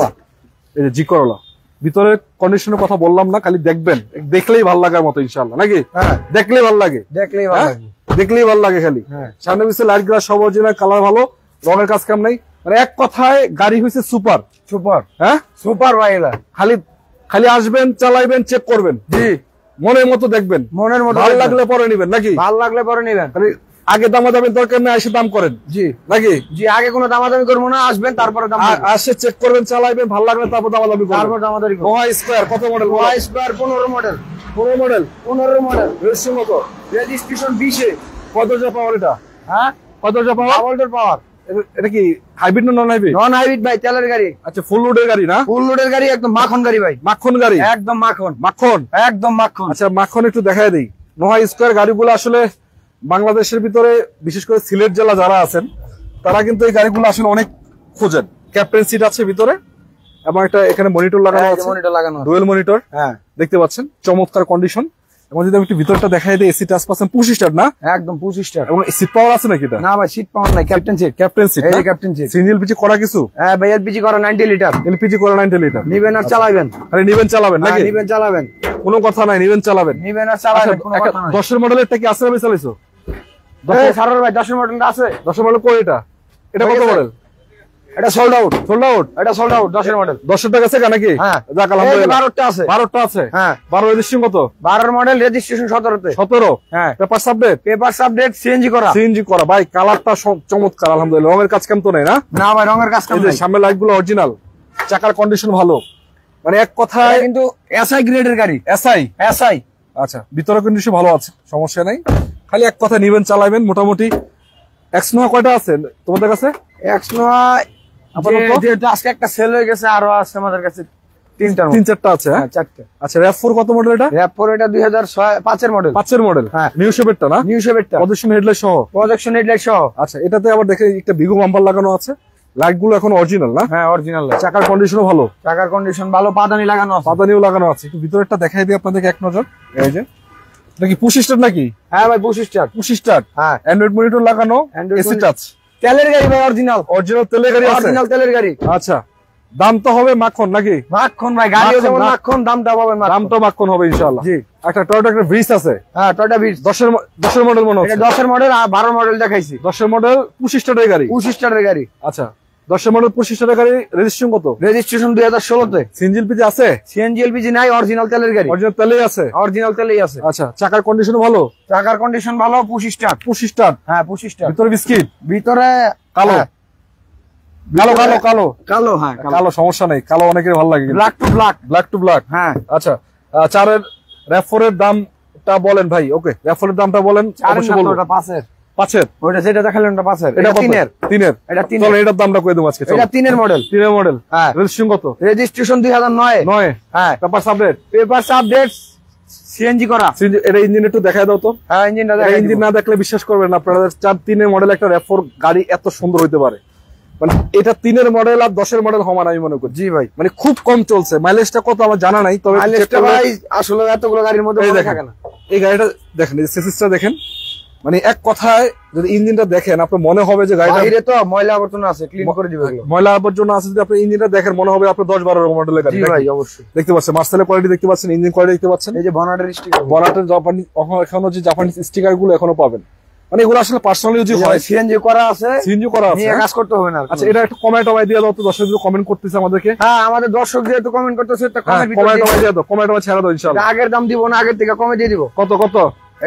এই যে জি করলা। ভিতরের কন্ডিশনের কথা বললাম না, খালি দেখবেন, দেখলেই ভালো লাগার মতো ইনশাআল্লাহ নাকি? হ্যাঁ দেখলেই ভালো লাগে, দেখলেই ভালো লাগে, দেখলেই ভালো লাগে খালি। হ্যাঁ সামনে পিছনে লাইট গ্লাস সব অরিজিনাল, কালার ভালো, রঙের কাজ কাম নাই, মানে এক কথায় গাড়ি হইছে সুপার। সুপার। হ্যাঁ সুপার ভাই এলা। খালি খালি আসবেন, চালাইবেন, চেক করবেন, জি মনের মতো দেখবেন, মনের মতো ভালো লাগলে পরে নিবেন নাকি? ভালো লাগলে পরে নেবেন। খালি আগে দামাদামি দরকার নেই, এসে দাম করেন জি নাকি? জি আগে কোনো দামাদামি করবো না, আসবেন তারপরে দাম করবেন। আসে চেক করবেন, চালাইবেন, ভালো লাগলে তারপর দামাদামি করবেন। তারপর দামাদামি করবেন। নোহা স্কয়ার কত model? Noha square 15 model. 15 model. 15 model. Registration কত? রেজিস্ট্রেশন 20 এ। কত যা পাওয়ার এটা? হ্যাঁ কত যা পাওয়ার? ডাবল পাওয়ার। এটা কি হাইব্রিড না নন হাইব্রিড? নন হাইব্রিড ভাই, তেলের গাড়ি। আচ্ছা ফুল লোডের গাড়ি না? ফুল লোডের গাড়ি, একদম মাখন গাড়ি ভাই। মাখন গাড়ি? একদম মাখন। মাখন একদম মাখন। আচ্ছা মাখন একটু দেখায় দেই। নোহা স্কয়ার গাড়িগুলো আসলে বাংলাদেশের ভিতরে, বিশেষ করে সিলেট জেলা যারা আছেন, তারা কিন্তু এই গাড়িগুলো আসলে অনেক খোঁজেন। ক্যাপ্টেন সিট আছে ভিতরে, এবং একটা এখানে মনিটর লাগানো আছে, মনিটর লাগানো আছে, ডুয়েল মনিটর। হ্যাঁ দেখতে পাচ্ছেন, চমৎকার কন্ডিশন। এবং যদি আমি একটু ভিতরটা দেখাই দিই, এসি টাচ পাচ্ছেন 25 স্টার না? একদম 25 স্টার। এবং সিট পাওয়ার আছে নাকি এটা? না ভাই সিট পাওয়ার নাই, ক্যাপ্টেন সিট। ক্যাপ্টেন সিট, এই ক্যাপ্টেন সিট। সিঙ্গেল এলপিজি করা কিছু? হ্যাঁ ভাই এলপিজি করা 90 লিটার। এলপিজি করা 90 লিটার। নিবেন আর চালাবেন। আরে নিবেন চালাবেন নাকি? হ্যাঁ নিবেন চালাবেন, কোনো কথা নাই, নিবেন চালাবেন। নিবেন আর চালাবেন, কোনো কথা নাই। 10 এর মডেলেরটা কি আছে আমি চালাইছো? এই সারোর ভাই 10 এর মডেলটা আছে। 10 এর মডেল কই এটা? এটা কত মডেল? এটা সোল্ড আউট। Sold out? এটা সোল্ড আউট 10 এর মডেল। 10 এর টাকা আছে নাকি? হ্যাঁ যাক আলহামদুলিল্লাহ। 12টা আছে। 12টা আছে? হ্যাঁ 12 রেজিস্ট্রেশন কত? 12 এর মডেল, রেজিস্ট্রেশন 17 তে। 17? হ্যাঁ papers update? Papers update, CNG করা। সিএনজি করা ভাই, কালারটা চমৎকার আলহামদুলিল্লাহ। রঙের কাজ কাম তো নাই না? না ভাই রঙের কাজ কাম এই যে নাই। সামনে লাইট গুলো অরিজিনাল, চাকার কন্ডিশন ভালো, মানে এক কথায় এটা কিন্তু এসআই গ্রেডের গাড়ি। এসআই? এসআই। আচ্ছা ভিতরে কন্ডিশন ভালো আছে, সমস্যা নাই। খালি এক কথা নিবেন, চালাবেন মোটামুটি। এক্স নোয়া কয়টা আছে তোমাদের কাছে? এক্স নোয়া যেটা আজকে একটা সেল হয়ে গেছে, আরো আছে আমাদের কাছে 3-4টা আছে। হ্যাঁ 4টা। আচ্ছা RAV4 কত মডেল এটা? RAV4 এটা 2005 এর মডেল। 5 এর মডেল। হ্যাঁ নিউ শেপেরটা না? নিউ শেপেরটা, প্রজেকশন হেডলাইট সহ। প্রজেকশন হেডলাইট সহ। আচ্ছা এটাতে আবার দেখে একটা বিগো বাম্পার লাগানো আছে, লাইট গুলো এখন অরিজিনাল না? হ্যাঁ অরিজিনাল। চাকার কন্ডিশনও ভালো, চাকার কন্ডিশন ভালো, পাদানি লাগানো আছে। পাদানিও লাগানো আছে। একটু ভিতরেরটা দেখাই দিই আপনাদেরকে এক নজর। এই যে এটা কি 25 স্টার নাকি? হ্যাঁ ভাই 25 স্টার। 25 স্টার। হ্যাঁ অ্যান্ড্রয়েড মনিটর লাগানো, এসি টাচ। তেলের গাড়ি ভাই, অরিজিনাল। অরিজিনাল তেলের গাড়ি আছে? অরিজিনাল তেলের গাড়ি। আচ্ছা দাম তো হবে মাখন নাকি? মাখন ভাই, গাড়িও যেমন মাখন, দামটা পাবেন মাখন। দাম তো মাখন হবে ইনশাআল্লাহ। জি একটা টয়োটা একটা ব্রিজ আছে। হ্যাঁ টয়োটা ব্রিজ 10 এর মডেল মনে হচ্ছে। এটা 10 এর মডেল, আর 12 মডেল দেখাইছি। 10 এর মডেল 25 স্টারের গাড়ি। 25 স্টারের গাড়ি। আচ্ছা 10 এর মডেল 25 স্টারের গাড়ি, রেজিস্ট্রেশন কত? রেজিস্ট্রেশন 2016 তে। সিএনজি এলপিজি আছে? সিএনজি এলপিজি নাই, অরিজিনাল তেলের গাড়ি। অরিজিনাল তেলেই আছে? অরিজিনাল তেলেই আছে। আচ্ছা চাকার কন্ডিশন ভালো? চাকার কন্ডিশন ভালো, 25 স্টার। 25 স্টার। হ্যাঁ 25 স্টার। ভিতরে বিস্কিট? ভিতরে কালো? হ্যাঁ, কালো কালো কালো কালো। হ্যাঁ কালো সমস্যা নেই, কালো অনেকের ভালো লাগে। Black to black. Black to black. হ্যাঁ আচ্ছা 4 এর RAV4 এর দামটা বলেন ভাই। ওকে RAV4 এর দামটা বলেন অবশ্যই বলুন। ওটা 5 এর। 5 এর? ওটা যেটা দেখালেন ওটা 5 এর। এটা 3 এর। 3 এর? এটা 3 চলো এর। এটার দামটা কই দেব আজকে। এটা 3 এর মডেল। 3 এর মডেল। হ্যাঁ রেজিস্ট্রেশন কত? রেজিস্ট্রেশন 2009 এ। 9? হ্যাঁ papers update? Papers update, CNG করা। এটা ইঞ্জিন একটু দেখায় দাও তো। হ্যাঁ ইঞ্জিনটা দেখাই। ইঞ্জিন না দেখলে বিশ্বাস করবেন না আপনারা। 4-3 এর মডেল একটা RAV4 গাড়ি এত সুন্দর হইতে পারে, মানে এটা 3 এর মডেল আর 10 এর মডেল সমান আমি মনে করি। জি ভাই, মানে খুব কম চলছে। মাইলেজটা কত আমার জানা নাই, তবে মাইলেজটা ভাই আসলে এতগুলো গাড়ির মধ্যে মনে থাকে না। এই গাড়িটা দেখেন, এই সেসিসটা দেখেন, মানে এক কথায় যদি ইঞ্জিনটা দেখেন আপনার মনে হবে যে গাড়িটা বাইরে তো ময়লা আবর্জনা আছে, ক্লিন করে দিবে এগুলো। ময়লা আবর্জনা আছে, যদি আপনি ইঞ্জিনটা দেখেন মনে হবে আপনি 10-12 মডেলের গাড়ি। জি ভাই অবশ্যই। দেখতে পাচ্ছেন মার্সেলের কোয়ালিটি, দেখতে পাচ্ছেন ইঞ্জিন কোয়ালিটি, দেখতে পাচ্ছেন এই যে বনাটের স্টিকার, বনাটের জাপানি এখনো যে জাপানিজ স্টিকার গুলো এখনো পাবেন, মানে এগুলো আসলে পার্সোনাল ইউজ হয়। সিএনজি করা আছে, সিএনজি করা আছে, নিয়ে কাজ করতে হবে না। আচ্ছা এটা একটু কমেন্ট দিয়ে দাও তো, দর্শক যদি কমেন্ট করতেছে আমাদেরকে। হ্যাঁ আমাদের দর্শক যেহেতু কমেন্ট করতেছে, তো কমেন্ট দিয়ে দাও, কমেন্ট ছেড়ে দাও ইনশাআল্লাহ। আগের দাম দিব না, আগের থেকে কমে দিয়ে দিব। কত কত?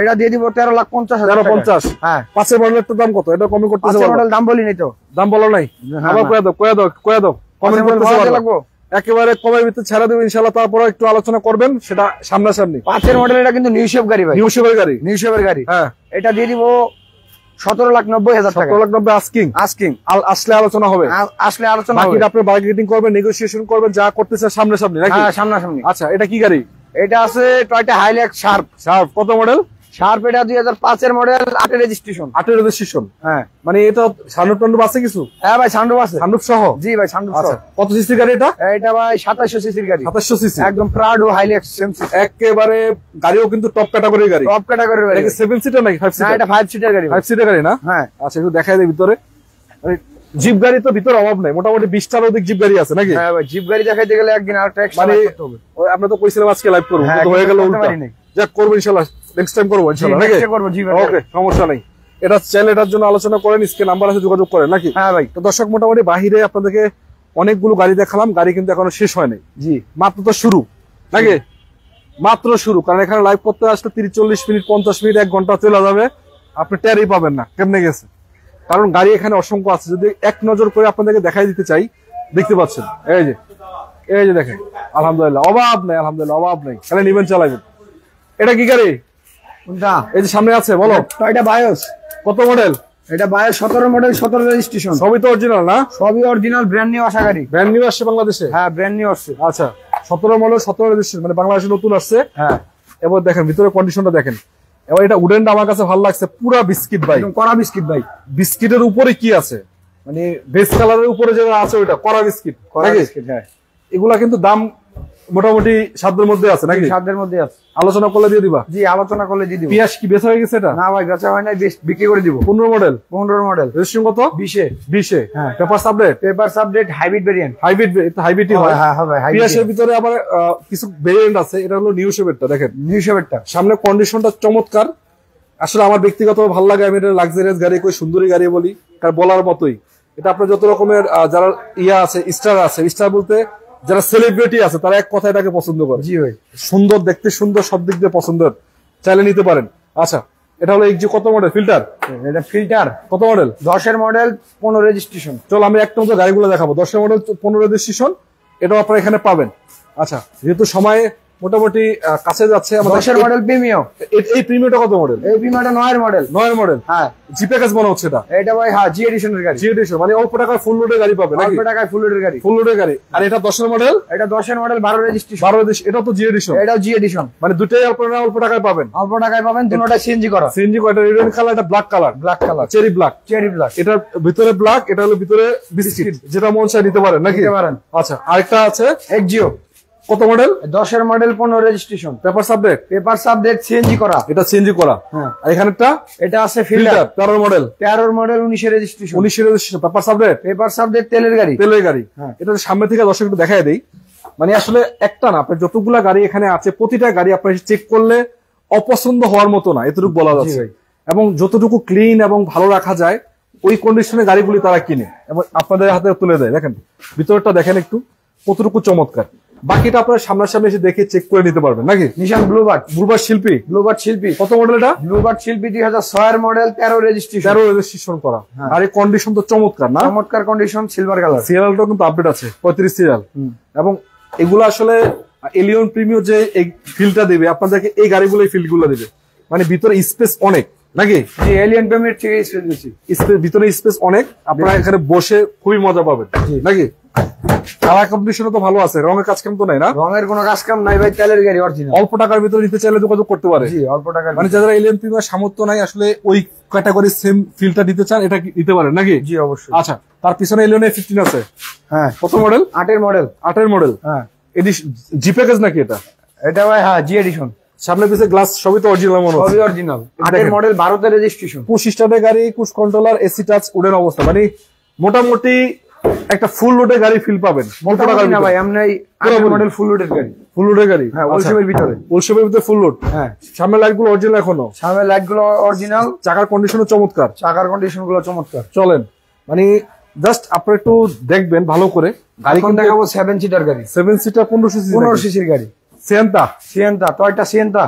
এটা দিয়ে দিব 13,50,000। 13,50,000। হ্যাঁ, 5 মডেলের দাম কত? এটা কমে করতে 5 মডেল দাম বলিনি তো, দাম বলো নাই। আবার কয়ে দাও কমেন্ট করতে লাগবো। একেবারে কমের ভিতরে ছাড়া দেব ইনশাআল্লাহ, তারপর একটু আলোচনা করবেন সেটা সামনাসামনি। 5 মডেল, এটা কিন্তু নিউ শেপ গাড়ি ভাই, নিউ শেপের গাড়ি, নিউ শেপের গাড়ি। হ্যাঁ, এটা দিয়ে দিব 17,90,000 টাকা। 17,90,000 আস্কিং। আস্কিং আসলে আলোচনা হবে, আসলে আলোচনা হবে। বাকিটা আপনি বার্গেনিং করবেন, নেগোসিয়েশন করবেন, যা করতেছে সামনাসামনি নাকি? হ্যাঁ, সামনাসামনি। আচ্ছা, এটা কি গাড়ি? এটা আছে টয়োটা হাইল্যাক্স শার্প। শার্প কত মডেল? শার্প এটা 2005 এর মডেল, 8 এর রেজিস্ট্রেশন। 8 এর রেজিস্ট্রেশন। হ্যাঁ, মানে এটা সানরুফ টানরুফ আছে কিছু? হ্যাঁ ভাই, সানরুফ আছে। সানরুফ সহ? জি ভাই, সানরুফ সহ। আচ্ছা, কত সিসি গাড়ি এটা? এটা ভাই 2700 সিসির গাড়ি। 2700 সিসি, একদম প্রাউড হাইল্যাক্স সেম সিসি। একেবারে গাড়িও কিন্তু টপ ক্যাটাগরির গাড়ি, টপ ক্যাটাগরির গাড়ি। এটা 7 সিটার নাকি 5 না, সিটার? এটা 5 সিটার গাড়ি। 5 সিটার গাড়ি না? হ্যাঁ। আচ্ছা, একটু দেখাই দেই ভিতরে। মানে জিপ গাড়ি তো ভিতরে অভাব নাই, মোটামুটি 20টার অধিক জিপ গাড়ি আছে নাকি? হ্যাঁ ভাই, জিপ গাড়ি দেখাইতে গেলে একদিন আরেকটা এক্সট্রা মানে করতে হবে। আমরা তো কইছিলাম আজকে লাইভ করব, হ্যাঁ, তো হয়ে গেল করতে উল্টা। পারিনি। যাক, করব ইনশাআল্লাহ, নেক্সট টাইম করব ইনশাআল্লাহ নাকি? নেক্সট করব জি ভাই। ওকে, সমস্যা নাই। এটা চাইলে এটার জন্য আলোচনা করেন, স্ক্রিন নাম্বার আছে, যোগাযোগ করেন নাকি? হ্যাঁ ভাই। তো দর্শক, মোটামুটি বাহিরে আপনাদেরকে অনেকগুলো গাড়ি দেখালাম, গাড়ি কিন্তু এখনো শেষ হয় নাই। জি, মাত্র তো শুরু নাকি? মাত্র শুরু, কারণ এখানে লাইভ করতে আসলে 30-40 মিনিট, 50 মিনিট, 1 ঘন্টা চলে যাবে, আপনি টেরই পাবেন না কেমনে গেছে। কারণ গাড়ি এখানে অসংখ্য আছে, যদি এক নজর করে আপনাদেরকে দেখাই দিতে চাই, দেখতে পাচ্ছেন এই যে দেখেন, আলহামদুলিল্লাহ অভাব নাই, আলহামদুলিল্লাহ অভাব নাই, খালি নিবেন চালাবেন। এটা কি গাড়ি? কোনটা? এই যে সামনে আছে, বলো। Toyota bias. কত মডেল? এটা বায়োস 17 মডেল, 17 রেজিস্ট্রেশন। সবই তো অরিজিনাল না? সবই অরিজিনাল, ব্র্যান্ড নিউ আসা গাড়ি। ব্র্যান্ড নিউ আসছে বাংলাদেশে? হ্যাঁ, ব্র্যান্ড নিউ আসছে। আচ্ছা, 17 মডেল, 17 রেজিস্ট্রেশন, মানে বাংলাদেশে নতুন আসছে। হ্যাঁ, এবার দেখেন ভিতরে কন্ডিশনটা দেখেন। এবার এটা উডেনটা আমার কাছে ভালো লাগছে, পুরা বিস্কিট ভাই, একদম কড়া বিস্কিট ভাই। বিস্কিটের উপরে কি আছে, মানে বেস কালারের উপরে যেটা আছে ওইটা কড়া বিস্কিট। কড়া বিস্কিট, হ্যাঁ। এগুলা কিন্তু দাম মোটামুটি সাধ্যের মধ্যে আছে নাকি? সাধ্যের মধ্যে আছে, আলোচনা করলে দিয়ে দিবা? জি, আলোচনা করলে দিয়ে দিব। পিয়াস কি বেচা হয়ে গেছে এটা? না ভাই, বেচা হয় নাই, বিক্রি করে দিব। 15 মডেল? 15 মডেল, রেজিস্ট্রেশন কত? 20 এ। হ্যাঁ, papers update? Papers update, hybrid variant. হাইব্রিডই হয়। হ্যাঁ হ্যাঁ ভাই, পিয়াসের ভিতরে আবার কিছু ভেরিয়েন্ট আছে, এটা হলো নিউ শেপেরটা। দেখেন নিউ শেপেরটা, সামনে কন্ডিশনটা চমৎকার। আসলে আমার ব্যক্তিগত ভালো লাগে, আমি এটা লাক্সারিয়াস গাড়ি, কই সুন্দরী গাড়ি বলি, কার বলার মতোই। এটা আপনার যত রকমের যারা ইয়া আছে, স্টার আছে, স্টার বলতে যারা সেলিব্রিটি আছে, তারা এক কথা এটাকে পছন্দ করে। জি ভাই, সুন্দর দেখতে, সুন্দর সব দিক দিয়ে পছন্দের, চাইলে নিতে পারেন। আচ্ছা, এটা হলো এক্সজি কত মডেল? ফিল্টার? এটা ফিল্টার কত মডেল? 10 এর মডেল, 15 রেজিস্ট্রেশন। চলো আমি একটা মতো গাড়িগুলো দেখাবো। 10 এর মডেল, 15 রেজিস্ট্রেশন, এটাও আপনারা এখানে পাবেন। আচ্ছা, যেহেতু সময় মোটামুটি কাছে যাচ্ছে, 10 এর মডেল প্রিমিয়াম। এই প্রিমিয়ামটা কত মডেল? এই প্রিমিয়ামটা 9 এর মডেল। 9 এর মডেল? হ্যাঁ, জি প্যাকেজ মনে হচ্ছে এটা। এটা ভাই, হ্যাঁ, জি এডিশনের গাড়ি। জি এডিশন মানে অল্প টাকায় ফুল লোডের গাড়ি পাবে নাকি? অল্প টাকায় ফুল লোডের গাড়ি। ফুল লোডের গাড়ি। আর এটা 10 এর মডেল? এটা 10 এর মডেল, 12 রেজিস্ট্রেশন। 12 এডিশন, এটা তো জি এডিশন। এটাও জি এডিশন, মানে দুটোই আপনারা অল্প টাকায় পাবেন। অল্প টাকায় পাবেন, দুটোটা সিএনজি করা। সিএনজি কয়টা? রেড কালার, এটা black colour. Black colour, cherry black. Cherry black. এটার ভিতরে ব্ল্যাক, এটা হলো ভিতরে বিস্কিট, যেটা মন চায় নিতে পারেন নাকি? নিতে পারেন। আচ্ছা, আরেকটা আছে এক্সজিও। কত মডেল? 10 এর model, 15 registration. Papers update? Papers update, CNG করা। এটা সিএনজি করা। হ্যাঁ। আর এখানেরটা? এটা আছে ফিল্টার, 13 মডেল। 13 মডেল, 19 এর রেজিস্ট্রেশন। 19 এর registration, papers update. Papers update, তেলের গাড়ি। তেলের গাড়ি। হ্যাঁ। এটা সামনে থেকে দর্শক একটু দেখায় দেই। মানে আসলে একটা না, আপনার যতগুলা গাড়ি এখানে আছে, প্রতিটা গাড়ি আপনার চেক করলে অপছন্দ হওয়ার মতো না, এতটুকু বলা যাচ্ছে। এবং যতটুকু ক্লিন এবং ভালো রাখা যায়, ওই কন্ডিশনে গাড়িগুলি তারা কিনে এবং আপনাদের হাতে তুলে দেয়। দেখেন ভিতরটা দেখেন একটু, কতটুকু চমৎকার। বাকিটা আপনারা সামনাসামনি এসে দেখে চেক করে নিতে পারবেন নাকি? নিশান ব্লুবার্ড। ব্লুবার্ড শিল্পী? ব্লুবার্ড শিল্পী। কত মডেল এটা? ব্লুবার্ড শিল্পী 2006 এর মডেল, 13 রেজিস্ট্রেশন। 13 রেজিস্ট্রেশন করা। আর এই কন্ডিশন তো চমৎকার না? চমৎকার কন্ডিশন, সিলভার কালার। সিরিয়ালটাও কিন্তু আপডেট আছে, 35 সিরিয়াল। এবং এগুলো আসলে এলিয়ন প্রিমিয়ার যে এই ফিলটা দেবে আপনাদেরকে, এই গাড়িগুলো এই ফিল্ড গুলো দেবে। মানে ভিতরে স্পেস অনেক নাকি? জি, এলিয়ন প্রিমিয়ার থেকে স্পেস বেশি। ভিতরে স্পেস অনেক, আপনারা এখানে বসে খুবই মজা পাবেন নাকি? কালার কম্পিটিশনও তো ভালো আছে, রঙের কাজ কাম তো নাই না? রঙের কোনো কাজ কাম নাই ভাই, তেলের গাড়ি অরিজিনাল। অল্প টাকার ভিতরে নিতে চাইলে যোগাযোগ করতে পারে। জি, অল্প টাকার মানে যারা এলিয়ন প্রিমিয়ার সামর্থ্য নাই, আসলে ওই ক্যাটাগরি সেম ফিলটা দিতে চান, এটা নিতে পারেন নাকি? জি, অবশ্যই। আচ্ছা, তার পিছনে এলিয়ন A15 আছে। হ্যাঁ। কত মডেল? 8 এর মডেল। 8 এর মডেল। হ্যাঁ। এডিশন জি প্যাকেজ নাকি এটা? এটা ভাই, হ্যাঁ, জি এডিশন। সামনে পিছে গ্লাস সবই তো অরিজিনাল মনে হচ্ছে। সবই অরিজিনাল। 8 এর মডেল, 12 তে রেজিস্ট্রেশন। 25 স্টার্টের গাড়ি, cruise controller, AC touch, wooden অবস্থা। মানে মোটামুটি একটা ফুল লোডের গাড়ি ফিল পাবেন। মোটামুটি না ভাই, এমনি 8 এর মডেল ফুল লোডের গাড়ি। ফুল লোডের গাড়ি? হ্যাঁ, ওলশেপের ভিতরে। ওলশেপের ভিতরে ফুল লোড। হ্যাঁ। সামনের লাইট গুলো অরিজিনাল এখনো? সামনের লাইট গুলো অরিজিনাল। চাকার কন্ডিশনও চমৎকার। চাকার কন্ডিশন গুলো চমৎকার। চলেন, মানে জাস্ট আপনারা একটু দেখবেন ভালো করে। গাড়ি এখন দেখাবো 7 সিটার গাড়ি। 7 সিটার, 15 সিসি। 15 সিসির গাড়ি। সিয়েন্তা? Sienta, Toyota Sienta.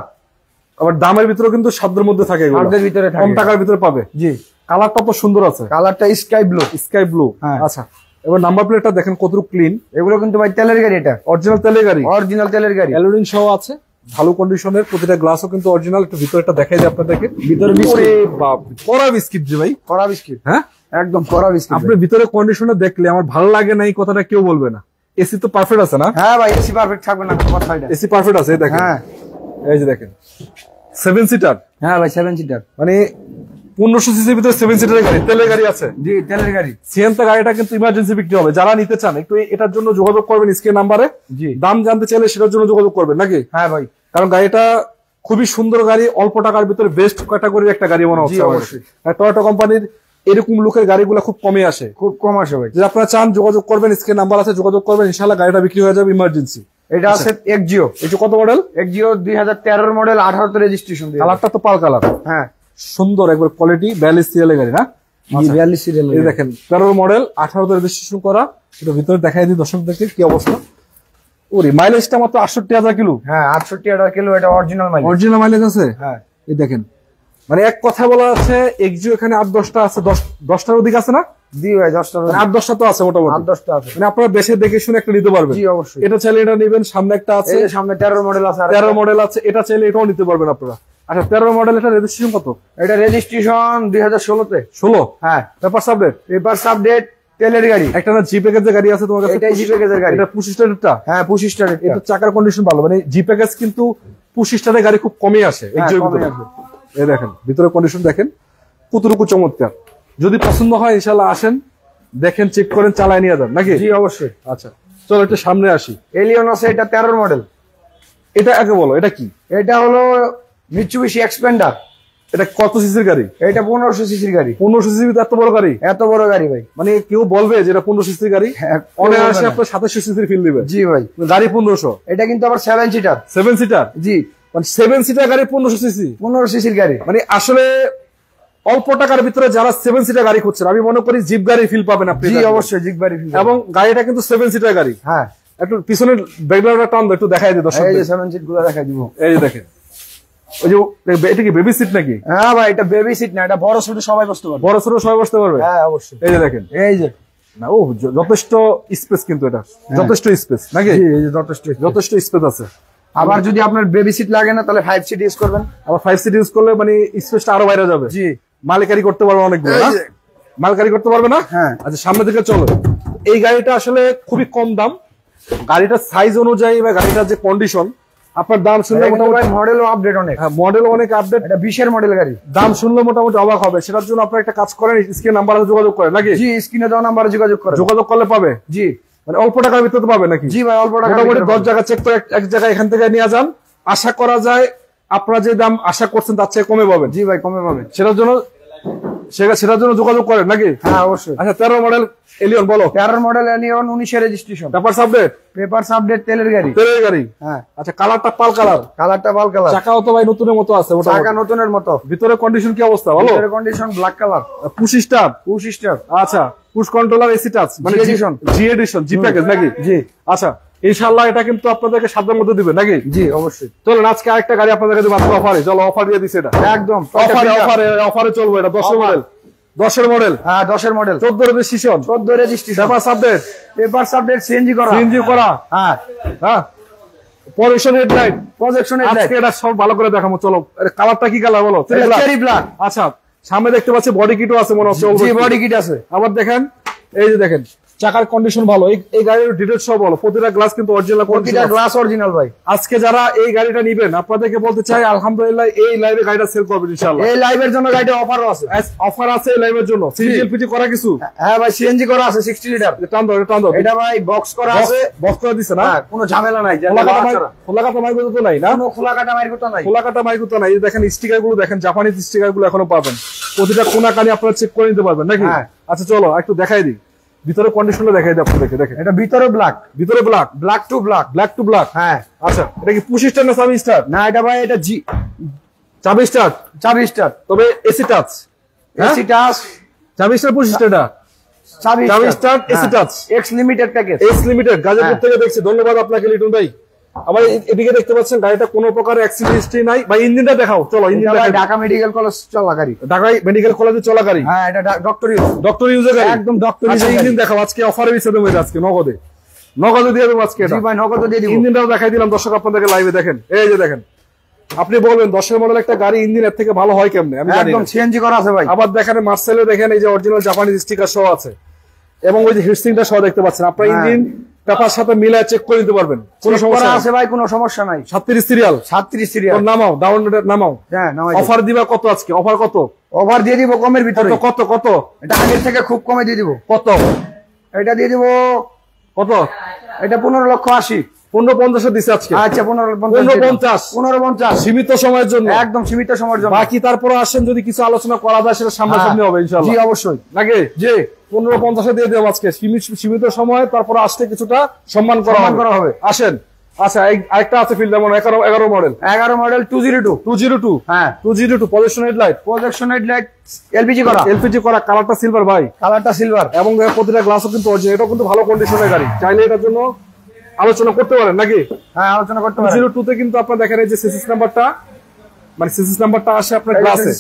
আবার দামের ভিতরে কিন্তু সাধ্যের মধ্যে থাকে, সাধ্যের ভিতরে থাকে, কম টাকার ভিতরে পাবে। জি, কালারটা তো সুন্দর আছে, কালারটা স্কাই ব্লু। স্কাই ব্লু, আচ্ছা। এবার নাম্বার প্লেটটা দেখেন কতটুকু ক্লিন। এগুলো কিন্তু ভাই তেলের গাড়ি, এটা অরিজিনাল তেলের গাড়ি, অরিজিনাল তেলের গাড়ি, অ্যালুমিনিয়াম সহ আছে, ভালো কন্ডিশনের, প্রতিটা গ্লাসও কিন্তু অরিজিনাল। একটু ভিতরটা দেখাই দিই আপনাদেরকে। ভিতরে কড়া বিস্কিট যে ভাই, কড়া বিস্কিট, হ্যাঁ একদম কড়া বিস্কিট। আপনি ভিতরে কন্ডিশনে দেখলে আমার ভালো লাগে না এই কথাটা কেউ বলবে না। এসি তো পারফেক্ট আছে না? হ্যাঁ ভাই, এসি পারফেক্ট থাকবে না কথা, এটা এসি পারফেক্ট আছে। এই দেখেন, হ্যাঁ এই যে দেখেন 7 সিটার। হ্যাঁ ভাই 7 সিটার, মানে 1500 সিসির ভিতরে 7 সিটারের গাড়ি, তেলের গাড়ি আছে। জি, তেলের গাড়ি। সিএনটা গাড়িটা কিন্তু ইমার্জেন্সি বিক্রি হবে, যারা নিতে চান একটু এটার জন্য যোগাযোগ করবেন স্ক্রিন নাম্বারে। জি, দাম জানতে চাইলে সেটার জন্য যোগাযোগ করবেন নাকি? হ্যাঁ ভাই, কারণ গাড়িটা খুবই সুন্দর গাড়ি, অল্প টাকার ভিতরে বেস্ট ক্যাটাগরির একটা গাড়ি মনে হচ্ছে। অবশ্যই টয়োটা কোম্পানির এরকম লুকের গাড়িগুলো খুব কমে আসে, খুব কম আসে ভাই। যদি আপনারা চান যোগাযোগ করবেন, স্ক্রিন নাম্বার আছে, যোগাযোগ করবেন, ইনশাআল্লাহ গাড়িটা বিক্রি হয়ে যাবে ইমার্জেন্সি। এটা আছে এক্সিও। এটা কত মডেল? এক্সিও 2013 মডেল, 18 তে রেজিস্ট্রেশন। কালারটা তো পাল কালার, হ্যাঁ সুন্দর একবার কোয়ালিটি, 42 সিরিয়ালের গাড়ি না? 42 সিরিয়াল। এই দেখেন 13 মডেল, 18 তে রেজিস্ট্রেশন করা। এটা ভিতরে দেখাই দিই দর্শকদেরকে কি অবস্থা। ওরে মাইলেজটা মাত্র 68,000 কিলো। হ্যাঁ 68,000 কিলো, এটা অরিজিনাল মাইলেজ। অরিজিনাল মাইলেজ আছে, হ্যাঁ। এই দেখেন, মানে এক কথা বলা আছে এক্সিও এখানে 8-10টা আছে, 10টার অধিক আছে না? জি ভাই 10টা, 8-10টা তো আছে মোটামুটি, 8-10টা আছে। মানে আপনারা বেশি দেখে শুনে একটা নিতে পারবেন। জি অবশ্যই, এটা চাইলে এটা নেবেন। সামনে একটা আছে, এই সামনে 13 মডেল আছে, 13 মডেল আছে, এটা চাইলে এটাও নিতে পারবেন আপনারা। আচ্ছা 13 মডেল, এটা রেজিস্ট্রেশন কত? এটা রেজিস্ট্রেশন 2016 তে। 16? হ্যাঁ। Papers update? পেপারস আপডেট, তেলের গাড়ি। একটা না জি প্যাকেজের গাড়ি আছে তোমার কাছে? এটাই জি প্যাকেজের গাড়ি। এটা 25 স্টারেরটা? হ্যাঁ 25 স্টার। এটা চাকার কন্ডিশন ভালো, মানে জি প্যাকেজ কিন্তু 25 স্টারের গাড়ি খুব কমই আসে এক্সিওর ভিতরে। এই দেখেন ভিতরে কন্ডিশন দেখেন কতটুকু চমৎকার। যদি পছন্দ হয় ইনশাআল্লাহ আসেন, দেখেন, চেক করেন, চালায় নিয়ে যান নাকি? জি অবশ্যই। আচ্ছা চলো একটু সামনে আসি। এলিয়ন আছে, এটা 13 মডেল। এটা আগে বলো, এটা কি? এটা হলো মিৎসুবিশি এক্সপেন্ডার। এটা কত সিসির গাড়ি? এটা 1500 সিসির গাড়ি। 1500 সিসির এত বড় গাড়ি? এত বড় গাড়ি ভাই, মানে কেউ বলবে যে এটা 1500 সিসির গাড়ি? অনেক আসে আপনার 2700 সিসির ফিল দিবে। জি ভাই, গাড়ি 1500। এটা কিন্তু আবার 7 সিটার। 7 সিটার? জি, মানে 7 সিটার গাড়ি 1500 সিসি? 1500 সিসির গাড়ি। মানে আসলে অল্প টাকার ভিতরে যারা 7 সিটার গাড়ি খুঁজছেন, আমি মনে করি জিপ গাড়ি ফিল পাবেন আপনি। জি অবশ্যই জিপ গাড়ি ফিল। এবং গাড়িটা কিন্তু 7 সিটার গাড়ি। হ্যাঁ, একটু পিছনের ব্যাকগ্রাউন্ডটা টান দাও, একটু দেখাই দিই দর্শক। এই যে 7 সিট গুলো দেখাই দিব। এই যে দেখেন, ওই যে এটা কি বেবি সিট নাকি? হ্যাঁ ভাই, এটা বেবি সিট না, এটা বড় ছোট সবাই বসতে পারবে। বড় ছোট সবাই বসতে পারবে? হ্যাঁ অবশ্যই। এই যে দেখেন, এই যে না ও যথেষ্ট স্পেস, কিন্তু এটা যথেষ্ট স্পেস নাকি? জি, এই যে যথেষ্ট স্পেস আছে। আবার যদি আপনার বেবি সিট লাগে না, তাহলে 5 সিট ইউজ করবেন। আবার 5 সিট ইউজ করলে মানে স্পেসটা আরো বাইরে যাবে। জি, মালিকারি করতে পারবে অনেকগুলো না? মালকারি করতে পারবে না? হ্যাঁ। আচ্ছা সামনে দিকে চলো। এই গাড়িটা আসলে খুবই কম দাম, গাড়িটার সাইজ অনুযায়ী বা গাড়িটার যে কন্ডিশন, আপনার দাম শুনলে মোটামুটি মডেলও আপডেট অনেক। হ্যাঁ মডেল অনেক আপডেট। এটা 20 এর মডেল গাড়ি। দাম শুনলে মোটামুটি অবাক হবে। সেটার জন্য আপনার একটা কাজ করেন, স্ক্রিন নাম্বারে যোগাযোগ করেন নাকি? জি, স্ক্রিনে দেওয়া নাম্বারে যোগাযোগ করেন। যোগাযোগ করলে পাবে। জি, মানে অল্প টাকার ভিতরে পাবে নাকি? জি ভাই, অল্প টাকা। মোটামুটি 10 জায়গা চেক করে এক জায়গায় এখান থেকে নিয়ে যান, আশা করা যায় আপনারা যে দাম আশা করছেন তার চেয়ে কমে পাবেন। জি ভাই, কমে পাবেন। সেটার জন্য যোগাযোগ করেন নাকি? হ্যাঁ অবশ্যই। আচ্ছা 13 মডেল এলিয়ন বলো। 13 মডেল এলিয়ন, 19 এর registration. Papers update? Papers update, তেলের গাড়ি। তেলের গাড়ি, হ্যাঁ। আচ্ছা কালারটা পাল কালার? কালারটা পাল কালার। চাকাও তো ভাই নতুনের মতো আছে, চাকা নতুনের মতো। ভিতরে কন্ডিশন কি অবস্থা বলো? ভিতরে condition black colour. Push start? Push start. আচ্ছা পুশ কন্ট্রোলার, এসি টাচ, মানে জি এডিশন, জি প্যাকেজ নাকি? জি। আচ্ছা ইনশাআল্লাহ এটা কিন্তু আপনাদেরকে সাধ্যের মধ্যে দিবে নাকি? জি অবশ্যই। চলুন আজকে আরেকটা গাড়ি আপনাদেরকে দিব অফারে। চলো অফার দিয়ে দিছে এটা একদম অফারে চলবো। এটা 10 মডেল। 10 মডেল? হ্যাঁ 10 model. 14 registration? 14 registration. Papers update? Papers update, CNG করা। সিএনজি করা, হ্যাঁ হ্যাঁ। Projection headlight? Projection headlight. আজকে এটা সব ভালো করে দেখাবো। চলো কালারটা কি কালার বলো? Cherry black. আচ্ছা সামনে দেখতে পাচ্ছি বডি কিটও আছে মনে হচ্ছে। জি, বডি কিট আছে। আবার দেখেন, এই যে দেখেন চাকার কন্ডিশন ভালো। এই গাড়ির ডিটেইলস সব বলো। প্রতিটা গ্লাস কিন্তু অরিজিনাল, প্রতিটা গ্লাস অরিজিনাল ভাই। আজকে যারা এই গাড়িটা নেবেন আপনাদেরকে বলতে চাই আলহামদুলিল্লাহ এই লাইভে গাড়িটা সেল করবেন ইনশাআল্লাহ। এই লাইভের জন্য গাড়িটা অফারও আছে। অফার আছে এই লাইভের জন্য। সিএলপিটি করা কিছু? হ্যাঁ ভাই, সিএনজি করা আছে 60 লিটার। টান দাও। এটা ভাই বক্স করা আছে। বক্স করে দিছে না? হ্যাঁ, কোনো ঝামেলা নাই। খোলা কাটা মাইগুলো তো নাই না? কোনো খোলা কাটা মাইগুলো নাই। খোলা কাটা মাইগুলো নাই। এই দেখেন স্টিকার গুলো দেখেন, জাপানিজ স্টিকার গুলো এখনো পাবেন। প্রতিটা কোনা কানি আপনারা চেক করে নিতে পারবেন নাকি? আচ্ছা চলো একটু দেখাই দিই ভিতরে কন্ডিশনটা, দেখাই দিই আপনাদেরকে। দেখেন এটা ভিতরে ব্ল্যাক, ভিতরে black, black to black, black to black. হ্যাঁ আচ্ছা এটা কি পুশ স্টার না চাবি স্টার? না এটা ভাই এটা জি চাবি স্টার। চাবি স্টার, তবে এসি টাচ। এসি টাচ, চাবি স্টার, পুশ স্টারটা চাবি star, AC touch. X limited package. X limited Gazipur থেকে দেখছি। ধন্যবাদ আপনাকে লিটন ভাই। আবার এদিকে দেখতে পাচ্ছেন গাড়িটা কোনো প্রকার অ্যাক্সিডেন্ট হিস্ট্রি নাই। ভাই ইঞ্জিনটা দেখাও, চলো ইঞ্জিনটা। ঢাকা মেডিকেল কলেজ চলা গাড়ি, ঢাকা মেডিকেল কলেজে চলা গাড়ি। হ্যাঁ এটা ডক্টর ইউজের গাড়ি, একদম ডক্টর ইউজের। ইঞ্জিন দেখাও, আজকে অফারে দিতে দেবো আজকে নগদে দিয়ে দেবো আজকে। জি ভাই নগদে দিয়ে দিব। ইঞ্জিনটাও দেখাই দিলাম দর্শক আপনাদেরকে লাইভে, দেখেন এই যে দেখেন। আপনি বলবেন 10 মডেল একটা গাড়ি ইঞ্জিন এর থেকে ভালো হয় কেমনে, আমি জানি একদম না। সিএনজি করা আছে ভাই। আবার দেখেন মার্সেলে দেখেন এই যে অরিজিনাল জাপানিজ স্টিকার সহ আছে, এবং ওই যে হিটসিংটা সহ দেখতে পাচ্ছেন। আপনার ইঞ্জিন পেপার সাথে মিলায় চেক করে নিতে পারবেন, কোনো সমস্যা আছে ভাই, কোনো সমস্যা নাই। 37 সিরিয়াল, 37 সিরিয়াল। নামাও, ডাউন নামাও। হ্যাঁ নামাই। অফার দিবা কত আজকে? অফার কত? ওভার দিয়ে দিব কমের ভিতরে। কত কত? এটা আগের থেকে খুব কমে দিয়ে দিব। কত? এটা দিয়ে দিব কত? এটা 15,80,000। 15,50 দিছে আজকে। আচ্ছা 15,50। 15,50 সীমিত সময়ের জন্য, একদম সীমিত সময়ের জন্য। বাকি তারপরে আসেন যদি কিছু আলোচনা করা যায় সেটা সামনাসামনি হবে ইনশাআল্লাহ। জি অবশ্যই। নাকি? জি 15,50 দিয়ে দেব আজকে, সীমিত সময়। তারপর আসতে কিছুটা সম্মান করা হবে। আসেন। আচ্ছা আরেকটা আছে ফিল্ড, যেমন 11 মডেল 202। হ্যাঁ 202 প্রজেকশন হেডলাইট, এলপিজি করা, কালারটা সিলভার ভাই, কালারটা সিলভার, এবং প্রতিটা গ্লাসও কিন্তু অরিজিনাল। এটাও কিন্তু ভালো কন্ডিশনের গাড়ি, চাইলে এটার জন্য আলোচনা করতে পারেন নাকি? হ্যাঁ আলোচনা করতে পারেন। 202 তে কিন্তু আপনারা দেখেন এই যে সিসিস নাম্বারটা, মানে সিসিস নাম্বারটা আসে আপনার গ্লাসে,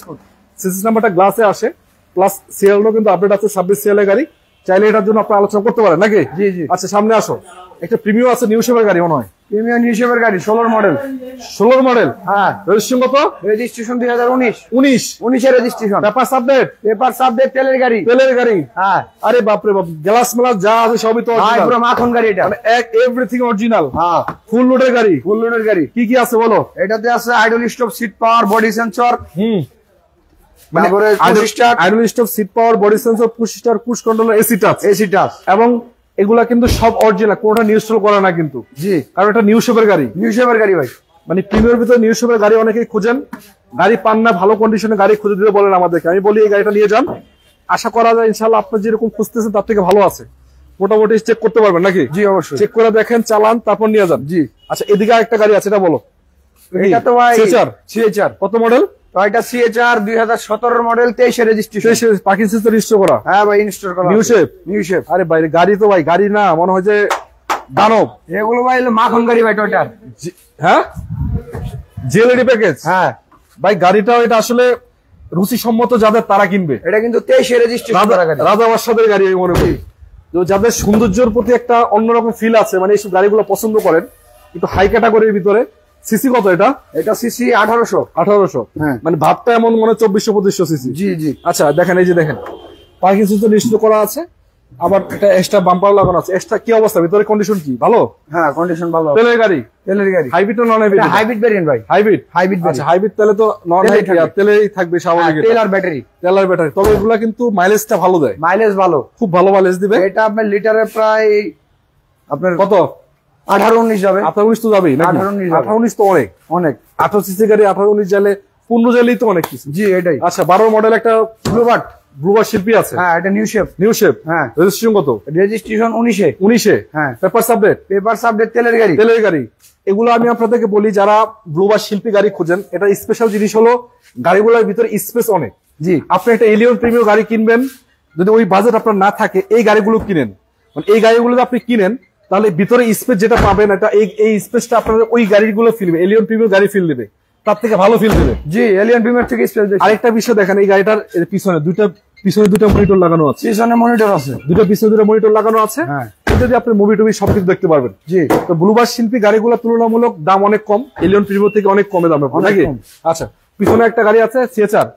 সিসিস নাম্বারটা গ্লাসে আসে, প্লাস সিএলও কিন্তু আপডেট আছে, 26 সিএল এর গাড়ি। চাইলে এটার জন্য আপনারা আলোচনা করতে পারেন নাকি? জি জি। আচ্ছা সামনে আসো, একটা প্রিমিয়াম আছে নিউ শেপের গাড়ি মনে হয়, প্রিমিয়াম নিউ শেপের গাড়ি 16 মডেল। 16 মডেল। হ্যাঁ রেজিস্ট্রেশন কত? রেজিস্ট্রেশন 2019 19 এর রেজিস্ট্রেশন। পেপার আপডেট, তেলের গাড়ি। হ্যাঁ আরে বাপরে বাপ, গ্লাস মেলাস যা আছে সবই তো ভাই পুরো মাখন গাড়ি এটা, মানে এভরিথিং অরিজিনাল। হ্যাঁ ফুল লোডের গাড়ি, ফুল লোডের গাড়ি। কি কি আছে বলো? এটাতে আছে idle stop, seat power, body sensor. মানে idle stop, seat power, body sensor, push start, push controller, AC touch. এবং এগুলা কিন্তু সব অরিজিনাল, কোনটা ইনস্টল করা না কিন্তু। জি কারণ এটা নিউ শেপের গাড়ি। ভাই, মানে প্রিমিয়ার ভিতরে নিউ শেপের গাড়ি অনেকেই খুঁজেন, গাড়ি পান না, ভালো কন্ডিশনে গাড়ি খুঁজে দিতে বলেন আমাদেরকে। আমি বলি এই গাড়িটা নিয়ে যান, আশা করা যায় ইনশাআল্লাহ আপনি যেরকম খুঁজতেছেন তার থেকে ভালো আছে, মোটামুটি চেক করতে পারবেন নাকি? জি অবশ্যই। চেক করে দেখেন, চালান, তারপর নিয়ে যান। জি। আচ্ছা এদিকে আরেকটা গাড়ি আছে, এটা বলো। এটা তো ভাই সিএচআর কত মডেল? এটা সিএচআর 2017 মডেল, 23 রেজিস্ট্রেশন, পাকিস্তান রেজিস্টার করা। হ্যাঁ ভাই ইনস্টল করা, নিউ শেপ। আরে ভাই গাড়ি তো ভাই গাড়ি না, মনে হয় যে দানব। এগুলো ভাই মাখন গাড়ি ভাই, টয়টার। হ্যাঁ জেএলইডি প্যাকেজ। হ্যাঁ ভাই গাড়িটাও এটা আসলে রুচিসম্মত যাদের তারা কিনবে। এটা কিন্তু 23 রেজিস্ট্রেশন করা গাড়ি, রাজা বাদশাদের গাড়ি আমি মনে করি। যাদের সৌন্দর্যের প্রতি একটা অন্যরকম ফিল আছে, মানে এইসব গাড়িগুলো পছন্দ করেন, একটু হাই ক্যাটাগরির ভিতরে। সিসি কত এটা? এটা সিসি 1800। হ্যাঁ মানে ভাবটা এমন মনে 2400-2500 সিসি। জি জি। আচ্ছা দেখেন এই যে দেখেন, পার্কিং সিস্টেম নিশ্চিত করা আছে, আবার এটা এক্সট্রা বাম্পার লাগানো আছে। এক্সট্রা কি অবস্থা, ভিতরে কন্ডিশন কি ভালো? হ্যাঁ কন্ডিশন ভালো। তেলের গাড়ি, হাইব্রিড না নন হাইব্রিড? হাইব্রিড ভেরিয়েন্ট ভাই, হাইব্রিড। আচ্ছা হাইব্রিড তাহলে তো নন হাইব্রিড, তেলেই থাকবে স্বাভাবিক। তেল আর ব্যাটারি, তবে এগুলা কিন্তু মাইলেজটা ভালো দেয়, মাইলেজ ভালো, খুব ভালো মাইলেজ দিবে। এটা আপনার লিটারে প্রায় আপনার কত? 18-19 যাবে। 18-19 তো যাবেই নাকি? 18-19 তো অনেক 18 সিসি গাড়ি 18-19 জালে 15 জালেই তো অনেক কিছু। জি এটাই। আচ্ছা 12 মডেল একটা ব্লুবার্ড শিল্পী আছে। হ্যাঁ এটা নিউ শেপ। হ্যাঁ রেজিস্ট্রেশন কত? রেজিস্ট্রেশন 19-এ। হ্যাঁ পেপার আপডেট, তেলের গাড়ি। এগুলো আমি আপনাদেরকে বলি, যারা ব্লুবার্ড শিল্পী গাড়ি খুঁজেন, এটা স্পেশাল জিনিস হলো গাড়িগুলোর ভিতরে স্পেস অনেক। জি আপনি একটা এলিয়ন প্রিমিয়াম গাড়ি কিনবেন, যদি ওই বাজেট আপনার না থাকে, এই গাড়িগুলো কিনেন। মানে এই গাড়িগুলো আপনি কিনেন, তাহলে ভিতরে স্পেস যেটা পাবেন, এটা এই স্পেসটা আপনার ওই গাড়িগুলো ফিল দেবে, এলিয়ন প্রিমিয়াম গাড়ি ফিল দেবে, তার থেকে ভালো ফিল দেবে। জি এলিয়ন প্রিমিয়ার থেকে স্পেস দেবে। আরেকটা বিষয় দেখেন, এই গাড়িটার পিছনে দুইটা মনিটর লাগানো আছে। পিছনে মনিটর আছে, পিছনে দুটো মনিটর লাগানো আছে। হ্যাঁ যদি আপনি মুভি টুভি সবকিছু দেখতে পারবেন। জি তো ব্লুবার্ড শিল্পী গাড়িগুলো তুলনামূলক দাম অনেক কম, এলিয়ন প্রিমিয়াম থেকে অনেক কমে দামে নাকি? আচ্ছা পিছনে একটা গাড়ি আছে সিএচআর,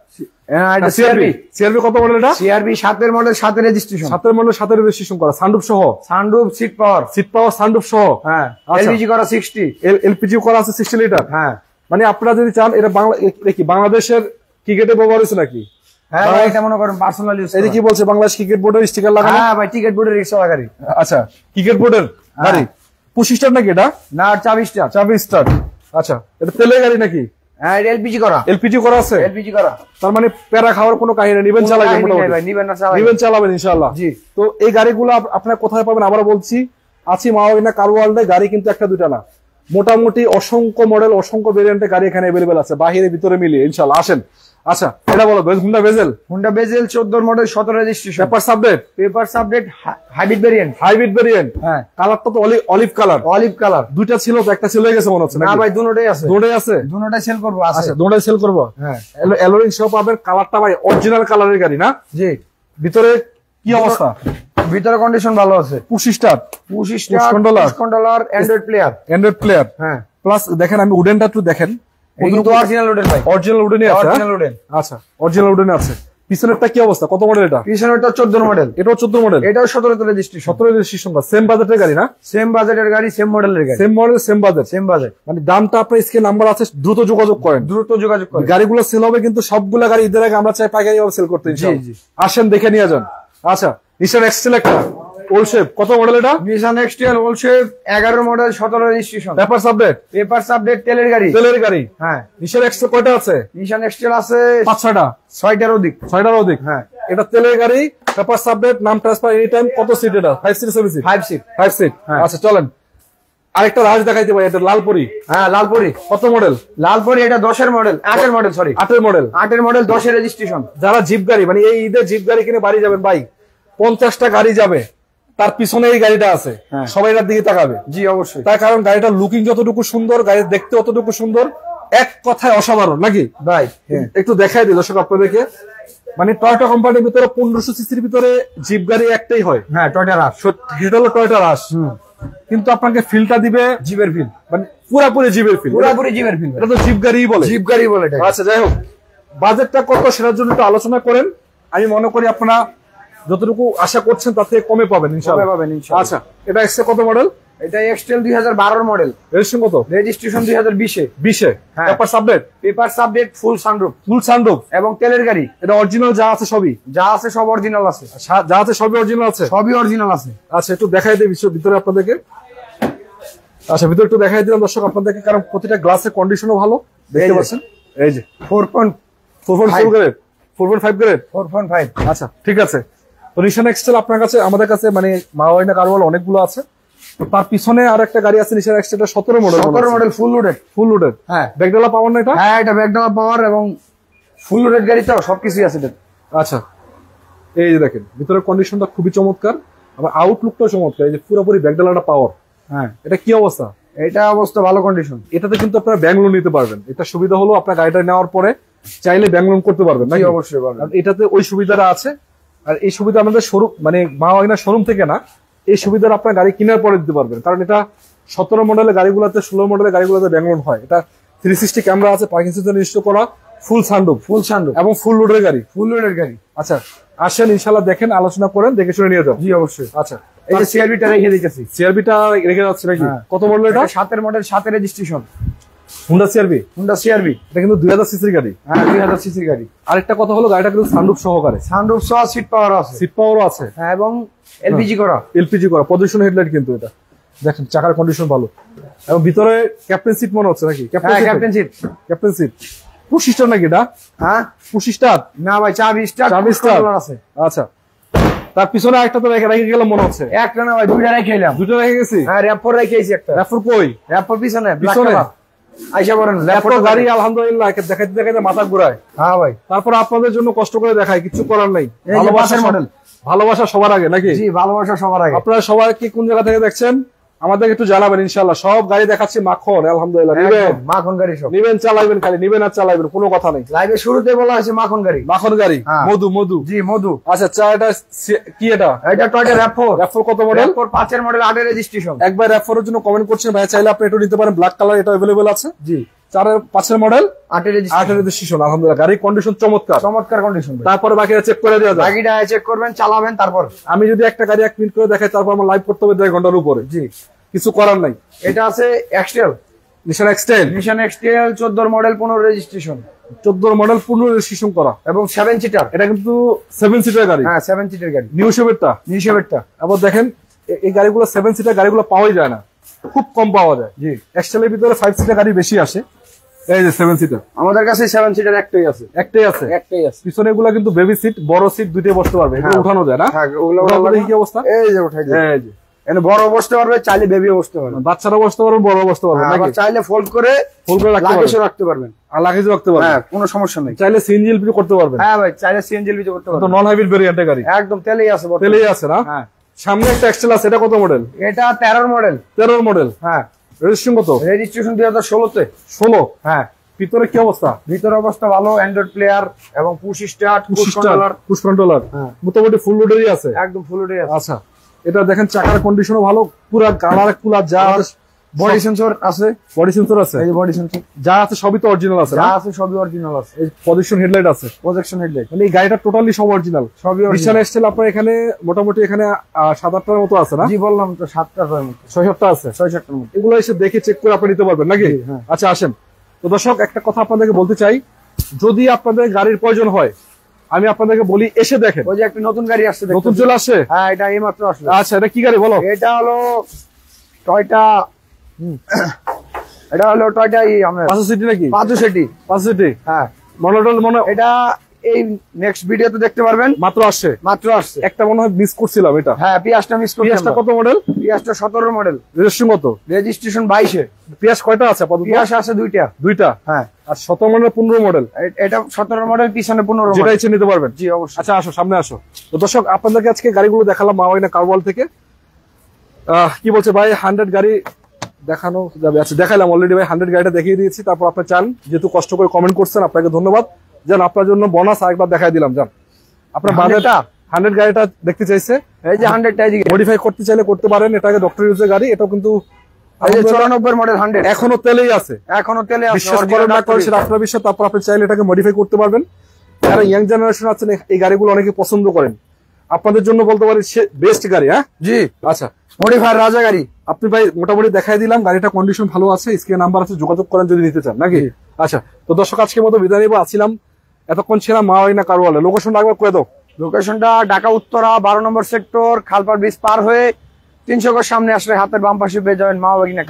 সিআরবি কত মডেল? এটা CRV 7 model, 7 registration. 7 model, 7 registration করা, সানরুফ সহ। সানরুফ, সিট পাওয়ার, সানরুফ সহ। হ্যাঁ এলপিজি করা 60, এলপিজি করা আছে 60 লিটার। হ্যাঁ মানে আপনারা যদি চান, এটা বাংলাদেশের ক্রিকেটে ব্যবহার হচ্ছে নাকি? হ্যাঁ এটা মনে করেন পার্সোনাল ইউজ। এটা কি বলছে, বাংলাদেশ ক্রিকেট বোর্ডের স্টিকার লাগানো? হ্যাঁ ভাই টিকেট বোর্ডের রিকশা গাড়ি। আচ্ছা ক্রিকেট বোর্ডের গাড়ি, পুশ স্টার্ট নাকি এটা? না চাবি স্টার্ট। আচ্ছা এটা তেলের গাড়ি নাকি? হ্যাঁ এলপিজি করা আছে। তার মানে প্যারা খাওয়ার কোনো কাহিনী নেই, নিবেন চালাবেন ইনশাআল্লাহ। জি তো এই গাড়িগুলো আপনারা কোথায় পাবেন আবার বলছি, আছি মাওয়ানা কার ওয়ার্ল্ডে। গাড়ি কিন্তু একটা দুইটা না, মোটামুটি অসংখ্য মডেল, অসংখ্য ভেরিয়েন্টের গাড়ি এখানে अवेलेबल আছে, বাহিরে ভিতরে মিলিয়ে ইনশাআল্লাহ। আসেন আচ্ছা এটা বলো হুন্ডা বেজেল। হুন্ডা বেজেল 14 model 17 registration. Papers update. Papers update hybrid variant. Hybrid variant. হ্যাঁ কালারটা তো অলিভ কালার। Olive colour. দুইটা ছিল তো একটা ছিল হয়ে গেছে মনে হচ্ছে না ভাই দুটোটাই আছে। দুটোটাই আছে। দুটোটাই সেল করব। আচ্ছা দুটোটাই সেল করব। হ্যাঁ অ্যালোরিং সহ পাবেন। কালারটা ভাই অরিজিনাল কালারের গাড়ি না? জি। ভিতরে কি অবস্থা? ভিতরে কন্ডিশন ভালো আছে। Push start controller Android player. হ্যাঁ প্লাস দেখেন আমি উডেনটা একটু দেখেন। কিন্তু অরিজিনাল উডেন ভাই। অরিজিনাল উডেনই আছে। Original wooden. আচ্ছা অরিজিনাল উডেন আছে। পিছনেরটা কি অবস্থা? কত মডেল এটা? পিছনেরটা 14 মডেল। এটাও 14 মডেল। এটাও 17 রেজিস্ট্রেশন। 17 রেজিস্ট্রেশন। সেম বাজেটের গাড়ি না? সেম বাজেটের গাড়ি, সেম মডেলের গাড়ি। Same model same budget. Same budget. মানে দামটা আপনার স্ক্রিন নাম্বার আছে, দ্রুত যোগাযোগ করেন। দ্রুত যোগাযোগ করেন। গাড়িগুলো সেল হবে কিন্তু সবগুলা গাড়ি ঈদের আগে আমরা চাই পাইকারি ভাবে সেল করতে ইনশাআল্লাহ। জি জি আসেন দেখে নিয়ে যান। আচ্ছা নিশান এক্সটেল একটা ওল্ড শেপ। কত মডেল এটা? Nissan Xtrail old shape 11 model 17 registration. Papers update. Papers update তেলের গাড়ি। তেলের গাড়ি। হ্যাঁ নিশান এক্সটেল কয়টা আছে? নিশান এক্সটেল আছে 5-6টা। 6টার অধিক। 6টার অধিক। হ্যাঁ এটা তেলের গাড়ি। Papers update. নাম ট্রান্সফার এনি টাইম। কত সিট এটা? 5 সিট 7 সিট? 5 সিট। 5 সিট। আচ্ছা চলেন আরেকটা রাজ দেখাইতে ভাই। এটা লালপুরি। হ্যাঁ লালপুরি। কত মডেল? লালপুরি এটা 10 এর মডেল, 8 এর মডেল, সরি 8 এর মডেল। 8 এর মডেল 10 এর রেজিস্ট্রেশন। যারা জিপ গাড়ি মানে এই ঈদে জিপ গাড়ি কিনে বাড়ি যাবেন ভাই, 50টা গাড়ি যাবে, তার পিছনে এই গাড়িটা আছে, সবাই এটার দিকে তাকাবে। জি অবশ্যই। তার কারণ গাড়িটার লুকিং যতটুকু সুন্দর, গাড়ি দেখতে অতটুকু সুন্দর, এক কথায় অসাধারণ নাকি ভাই? একটু দেখাই দিই দর্শক আপনাদেরকে। মানে টয়োটা কোম্পানির ভিতরে 1500 সিসির ভিতরে জিপ গাড়ি একটাই হয়। হ্যাঁ টয়োটা রাশ। সেটা হলো টয়োটা রাশ। কিন্তু আপনাকে ফিলটা দিবে জিপের ফিল, মানে পুরাপুরি জিপের ফিল। পুরাপুরি জিপের ফিল। এটা তো জিপ গাড়িই বলে। জিপ গাড়ি বলে এটা। আচ্ছা যাই হোক, বাজেটটা কত সেটার জন্য একটু আলোচনা করেন। আমি মনে করি আপনারা যতটুকু আশা করছেন তার থেকে কমে পাবেন ইনশাআল্লাহ। পাবেন ইনশাআল্লাহ। আচ্ছা এটা এক্সট্রা কত মডেল? এটা এক্সটেল 2012 মডেল। রেজিস্ট্রেশন কত? রেজিস্ট্রেশন 2020 এ। 20 এ। হ্যাঁ। Papers update. Papers update full sunroof. Full sunroof এবং তেলের গাড়ি। এটা অরিজিনাল যা আছে সবই? যা আছে সব অরিজিনাল আছে। যা আছে সবই অরিজিনাল আছে? সবই অরিজিনাল আছে। আচ্ছা একটু দেখাই দিই ভিতরে আপনাদেরকে। আচ্ছা ভিতরে একটু দেখাই দিলাম দর্শক আপনাদেরকে, কারণ প্রতিটা গ্লাসের কন্ডিশনও ভালো দেখতে পাচ্ছেন। এই যে 4.4 গ্রেড, 4.5 গ্রেড, 4.5। আচ্ছা ঠিক আছে। তো নিশান এক্সটেল আপনার কাছে, আমাদের কাছে মানে মাওয়াইনা কারওয়াল অনেকগুলো আছে। তো তার পিছনে আর একটা গাড়ি আছে নিশান এক্সটেল 17 model. 17 model full loaded. Full loaded. হ্যাঁ ব্যাকডালা পাওয়ার না এটা? হ্যাঁ এটা ব্যাকডালা পাওয়ার এবং ফুল লোডেড গাড়ি, তো সবকিছুই আছে এটা। আচ্ছা এই যে দেখেন ভিতরের কন্ডিশনটা খুবই চমৎকার, আবার আউটলুকটাও চমৎকার। এই যে পুরোপুরি ব্যাকডালাটা পাওয়ার। হ্যাঁ এটা কি অবস্থা? এটা অবস্থা ভালো কন্ডিশন। এটাতে কিন্তু আপনারা ব্যাংক লোন নিতে পারবেন। এটা সুবিধা হলো আপনার গাড়িটা নেওয়ার পরে চাইলে ব্যাংক লোন করতে পারবেন নাকি? অবশ্যই পারবেন। এটাতে ওই সুবিধাটা আছে। আর এই সুবিধা আমাদের শোরুম মানে মাওয়াইনা শোরুম থেকে না, এই সুবিধাটা আপনার গাড়ি কেনার পরে দিতে পারবেন। কারণ এটা 17 মডেলের গাড়িগুলোতে, 16 মডেলের গাড়িগুলোতে ব্যাংক লোন হয়। এটা 360 ক্যামেরা আছে, পার্কিং সিস্টেম ইনস্টল করা, ফুল সানরুফ এবং ফুল লোডের গাড়ি। ফুল লোডের গাড়ি। আচ্ছা আসেন ইনশাআল্লাহ, দেখেন, আলোচনা করেন, দেখে শুনে নিয়ে যান। জি অবশ্যই। আচ্ছা এই যে সিআরবিটা রেখে দিতেছি। সিআরবিটা রেখে যাচ্ছে নাকি? কত মডেল এটা? 7 এর মডেল, 7 এর registration. Honda CRB. Honda CRB এটা কিন্তু 2000 সিসির গাড়ি। হ্যাঁ 2000 সিসির গাড়ি। আরেকটা কথা হলো গাড়িটা কিন্তু সানরুফ সহকারে। সানরুফ সহ সিট পাওয়ার আছে। সিট পাওয়ারও আছে। হ্যাঁ এবং এলপিজি করা। এলপিজি করা পজিশন হেডলাইট কিন্তু এটা। দেখেন চাকার কন্ডিশন ভালো এবং ভিতরে ক্যাপ্টেন সিট মনে হচ্ছে নাকি? Captain seat. Captain seat. Push start নাকি এটা? হ্যাঁ পুশ স্টার্ট না ভাই, চাবি স্টার্ট। চাবি স্টার্ট আছে। আচ্ছা তার পিছনে একটা তো রেখে গেলাম মনে হচ্ছে। একটা না ভাই, দুইটা রেখে এলাম। দুটো রেখে গেছি। হ্যাঁ র্যাপর রেখেছি একটা। র্যাপর কই? র্যাপর পিছনে। পিছনে আইসা বলেন র্যাপর গাড়ি আলহামদুলিল্লাহ দেখাইতে দেখাইতে মাথা ঘুরায়। হ্যাঁ ভাই। তারপর আপনাদের জন্য কষ্ট করে দেখাই, কিছু করার নাই। ভালোবাসার মডেল। ভালোবাসা সবার আগে নাকি? জি ভালোবাসা সবার আগে। আপনারা সবাই কি কোন জায়গা থেকে দেখছেন আমাদের একটু জানাবেন ইনশাআল্লাহ। সব গাড়ি দেখাচ্ছি মাখন, আলহামদুলিল্লাহ। নিবেন মাখন গাড়ি, সব নিবেন, চালাইবেন, খালি নিবেন আর চালাইবেন, কোনো কথা নেই। লাইভে শুরুতে বলা হয়েছে মাখন গাড়ি। মাখন গাড়ি। মধু মধু। জি মধু। আচ্ছা এটা কি? এটা টয়োটা র‍্যাভ4। র‍্যাভ4 কত মডেল? র‍্যাভ4 5 এর মডেল, 8 এর রেজিস্ট্রেশন। একবার র‍্যাভ4 এর জন্য কমেন্ট করছেন ভাই, চাইলে আপনি এটা নিতে পারেন, ব্ল্যাক কালার, এটা अवेलेबल আছে। জি 5 এর মডেল, 8 এর রেজিস্ট্রেশন। আলহামদুলিল্লাহ গাড়ির কন্ডিশন চমৎকার কন্ডিশন। তারপরে বাকিটা চেক করে দেওয়া যায়। বাকিটা চেক করবেন, চালাবেন। তারপর আমি যদি একটা গাড়ি 1 মিনিট করে দেখাই, তারপর আমার লাইভ করতে হবে 1.5 ঘন্টার উপরে। জি কিছু করার নাই। এটা আছে এক্সটেল, নিশান এক্সটেল। 14 মডেল, 15 রেজিস্ট্রেশন। 14 মডেল, 15 রেজিস্ট্রেশন করা এবং 7 সিটার। এটা কিন্তু 7 সিটার গাড়ি। হ্যাঁ 7 সিটার গাড়ি। নিউ শেপেরটা। আবার দেখেন এই গাড়িগুলো 7 সিটার গাড়িগুলো পাওয়াই যায় না, খুব কম পাওয়া যায়। জি এক্সটেলের ভিতরে 5 সিটার গাড়ি বেশি আসে। এই যে 7 সিটার আমাদের কাছে 7 সিটার একটাই আছে। পিছনে এগুলা কিন্তু বেবি সিট, বড় সিট দুইটাই বসতে পারবে। এগুলো উঠানো যায় না? হ্যাঁ ওগুলো কি অবস্থা? এই যে উঠাই যায়। এই যে এখানে বড় বসতে পারবে, চাইলে বেবিও বসতে পারবে, বাচ্চারা বসতে পারবে, বড় বসতে পারবে, আবার চাইলে ফোল্ড করে রাখতে পারবেন, আর লাগেজও রাখতে পারবেন। হ্যাঁ, কোনো সমস্যা নেই। চাইলে সিএনজি এলপিজি করতে পারবেন। হ্যাঁ ভাই, চাইলে সিএনজি এলপিজি করতে পারবেন। তো নন হাইব্রিড ভেরিয়েন্টের গাড়ি একদম তেলেই আছে, তেলেই আছে না? হ্যাঁ। সামনে একটা এক্সেল আছে, এটা কত মডেল? এটা 13 মডেল। 13 মডেল। হ্যাঁ। রেজিস্ট্রেশন কত? রেজিস্ট্রেশন 2016 তে। 16। হ্যাঁ। ভিতরে কি অবস্থা? ভিতরে অবস্থা ভালো, অ্যান্ড্রয়েড প্লেয়ার এবং পুশ স্টার্ট, পুশ কন্ট্রোলার, মোটামুটি ফুল লোডেরই আছে, একদম ফুল লোডেই আছে। আচ্ছা, এটা দেখেন চাকার কন্ডিশনও ভালো, পুরো কালার কুলা যা বডি সেন্সর আছে, বডি সেন্সর আছে, এই যে বডি সেন্সর যা আছে সবই তো অরিজিনাল আছে, যা আছে সবই অরিজিনাল আছে। এই প্রজেকশন হেডলাইট আছে, প্রজেকশন হেডলাইট, মানে এই গাড়িটা টোটালি সব অরিজিনাল, সবই নিশান অরিজিনাল। এক্সেল আপনার এখানে মোটামুটি এখানে 7-8টার মতো আছে না? জি বললাম তো, 7টার মতো, 6-7টা আছে, 6-7টার মতো। এগুলো এসে দেখে চেক করে আপনি নিতে পারবেন নাকি? হ্যাঁ। আচ্ছা আসেন। তো দর্শক, একটা কথা আপনাদেরকে বলতে চাই, যদি আপনাদের গাড়ির প্রয়োজন হয় আমি আপনাদেরকে বলি এসে দেখেন। ওই যে একটা নতুন গাড়ি আসছে, নতুন চলে আসছে? হ্যাঁ, এটা এইমাত্র আসলো। আচ্ছা, এটা কি গাড়ি বলো? এটা হলো টয়টা, এটা হলো টয়টা আমরা 500 সিটি নাকি? 500 সিটি। 500 সিটি। হ্যাঁ, মডেল মনে এটা এই নেক্সট ভিডিওতে দেখতে পারবেন, মাত্র আসছে, মাত্র আসছে। একটা মনে হয় মিস করছিলাম এটা। হ্যাঁ, পিয়াসটা মিস করছি। পিয়াসটা কত মডেল? পিয়াসটা 17 মডেল। রেজিস্ট্রেশন কত? রেজিস্ট্রেশন 22 এ। পিয়াস কয়টা আছে আপাতত? পিয়াস আছে দুইটা। দুইটা। হ্যাঁ। আর 17 মডেল 15 মডেল? এটা 17 মডেল, পিছনে 15 যেটা মডেল। ইচ্ছে নিতে পারবেন। জি অবশ্যই। আচ্ছা আসো, সামনে আসো। তো দর্শক, আপনাদেরকে আজকে গাড়িগুলো দেখালাম মাওয়াইনা কারওয়াল থেকে। কি বলছে ভাই, 100 গাড়ি দেখানো যাবে? আচ্ছা, দেখালাম অলরেডি ভাই, 100 গাড়িটা দেখিয়ে দিয়েছি। তারপর আপনি চান, যেহেতু কষ্ট করে কমেন্ট করছেন, আপনাকে ধন্যবাদ। যান, আপনার জন্য বোনাস আরেকবার দেখাই দিলাম। যান, আপনার 100 গাড়িটা দেখতে চাইছে, এই যে 100টা এদিকে মডিফাই করতে চাইলে করতে পারেন। এটাকে ডক্টর ইউজের গাড়ি, এটাও কিন্তু এই যে 94 মডেল 100 এখনো তেলেই আছে, এখনো তেলে আছে। বিশ্বাস করেন না করেন সেটা আপনার বিষয়। তারপর আপনি চাইলে এটাকে মডিফাই করতে পারবেন। যারা ইয়াং জেনারেশন আছেন, এই গাড়িগুলো অনেকে পছন্দ করেন, আপনাদের জন্য বলতে পারি বেস্ট গাড়ি। হ্যাঁ জি। আচ্ছা, মডিফায়ার রাজা গাড়ি আপনি ভাই মোটামুটি দেখাই দিলাম, গাড়িটা কন্ডিশন ভালো আছে, স্ক্রিন নাম্বার আছে, যোগাযোগ করেন যদি নিতে চান নাকি? আচ্ছা, তো দর্শক, আজকের মতো বিদায় নিবো। আছিলাম এতক্ষণ ছিলাম মাওয়াইনা কারওয়ালে। লোকেশনটা একবার করে দাও। লোকেশনটা ঢাকা উত্তরা 12 নম্বর সেক্টর, খালপাড় ব্রিজ পার হয়ে 300 গজ সামনে আসলে হাতের বাম পাশে পেয়ে যাবেন মাওয়াইনা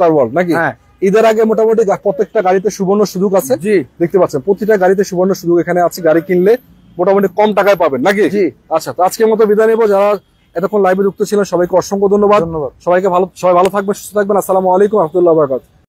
কারওয়াল নাকি? হ্যাঁ। ঈদের আগে মোটামুটি প্রত্যেকটা গাড়িতে সুবর্ণ সুযোগ আছে। জি, দেখতে পাচ্ছেন প্রতিটা গাড়িতে সুবর্ণ সুযোগ এখানে আছে। গাড়ি কিনলে মোটামুটি কম টাকায় পাবেন নাকি? জি। আচ্ছা, তো আজকের মতো বিদায় নেবো। যারা এতক্ষণ লাইভে যুক্ত ছিলেন সবাইকে অসংখ্য ধন্যবাদ। সবাই ভালো থাকবেন, সুস্থ থাকবেন। আসসালামু আলাইকুম রহমতুল্লাহ বারাকাতুহু।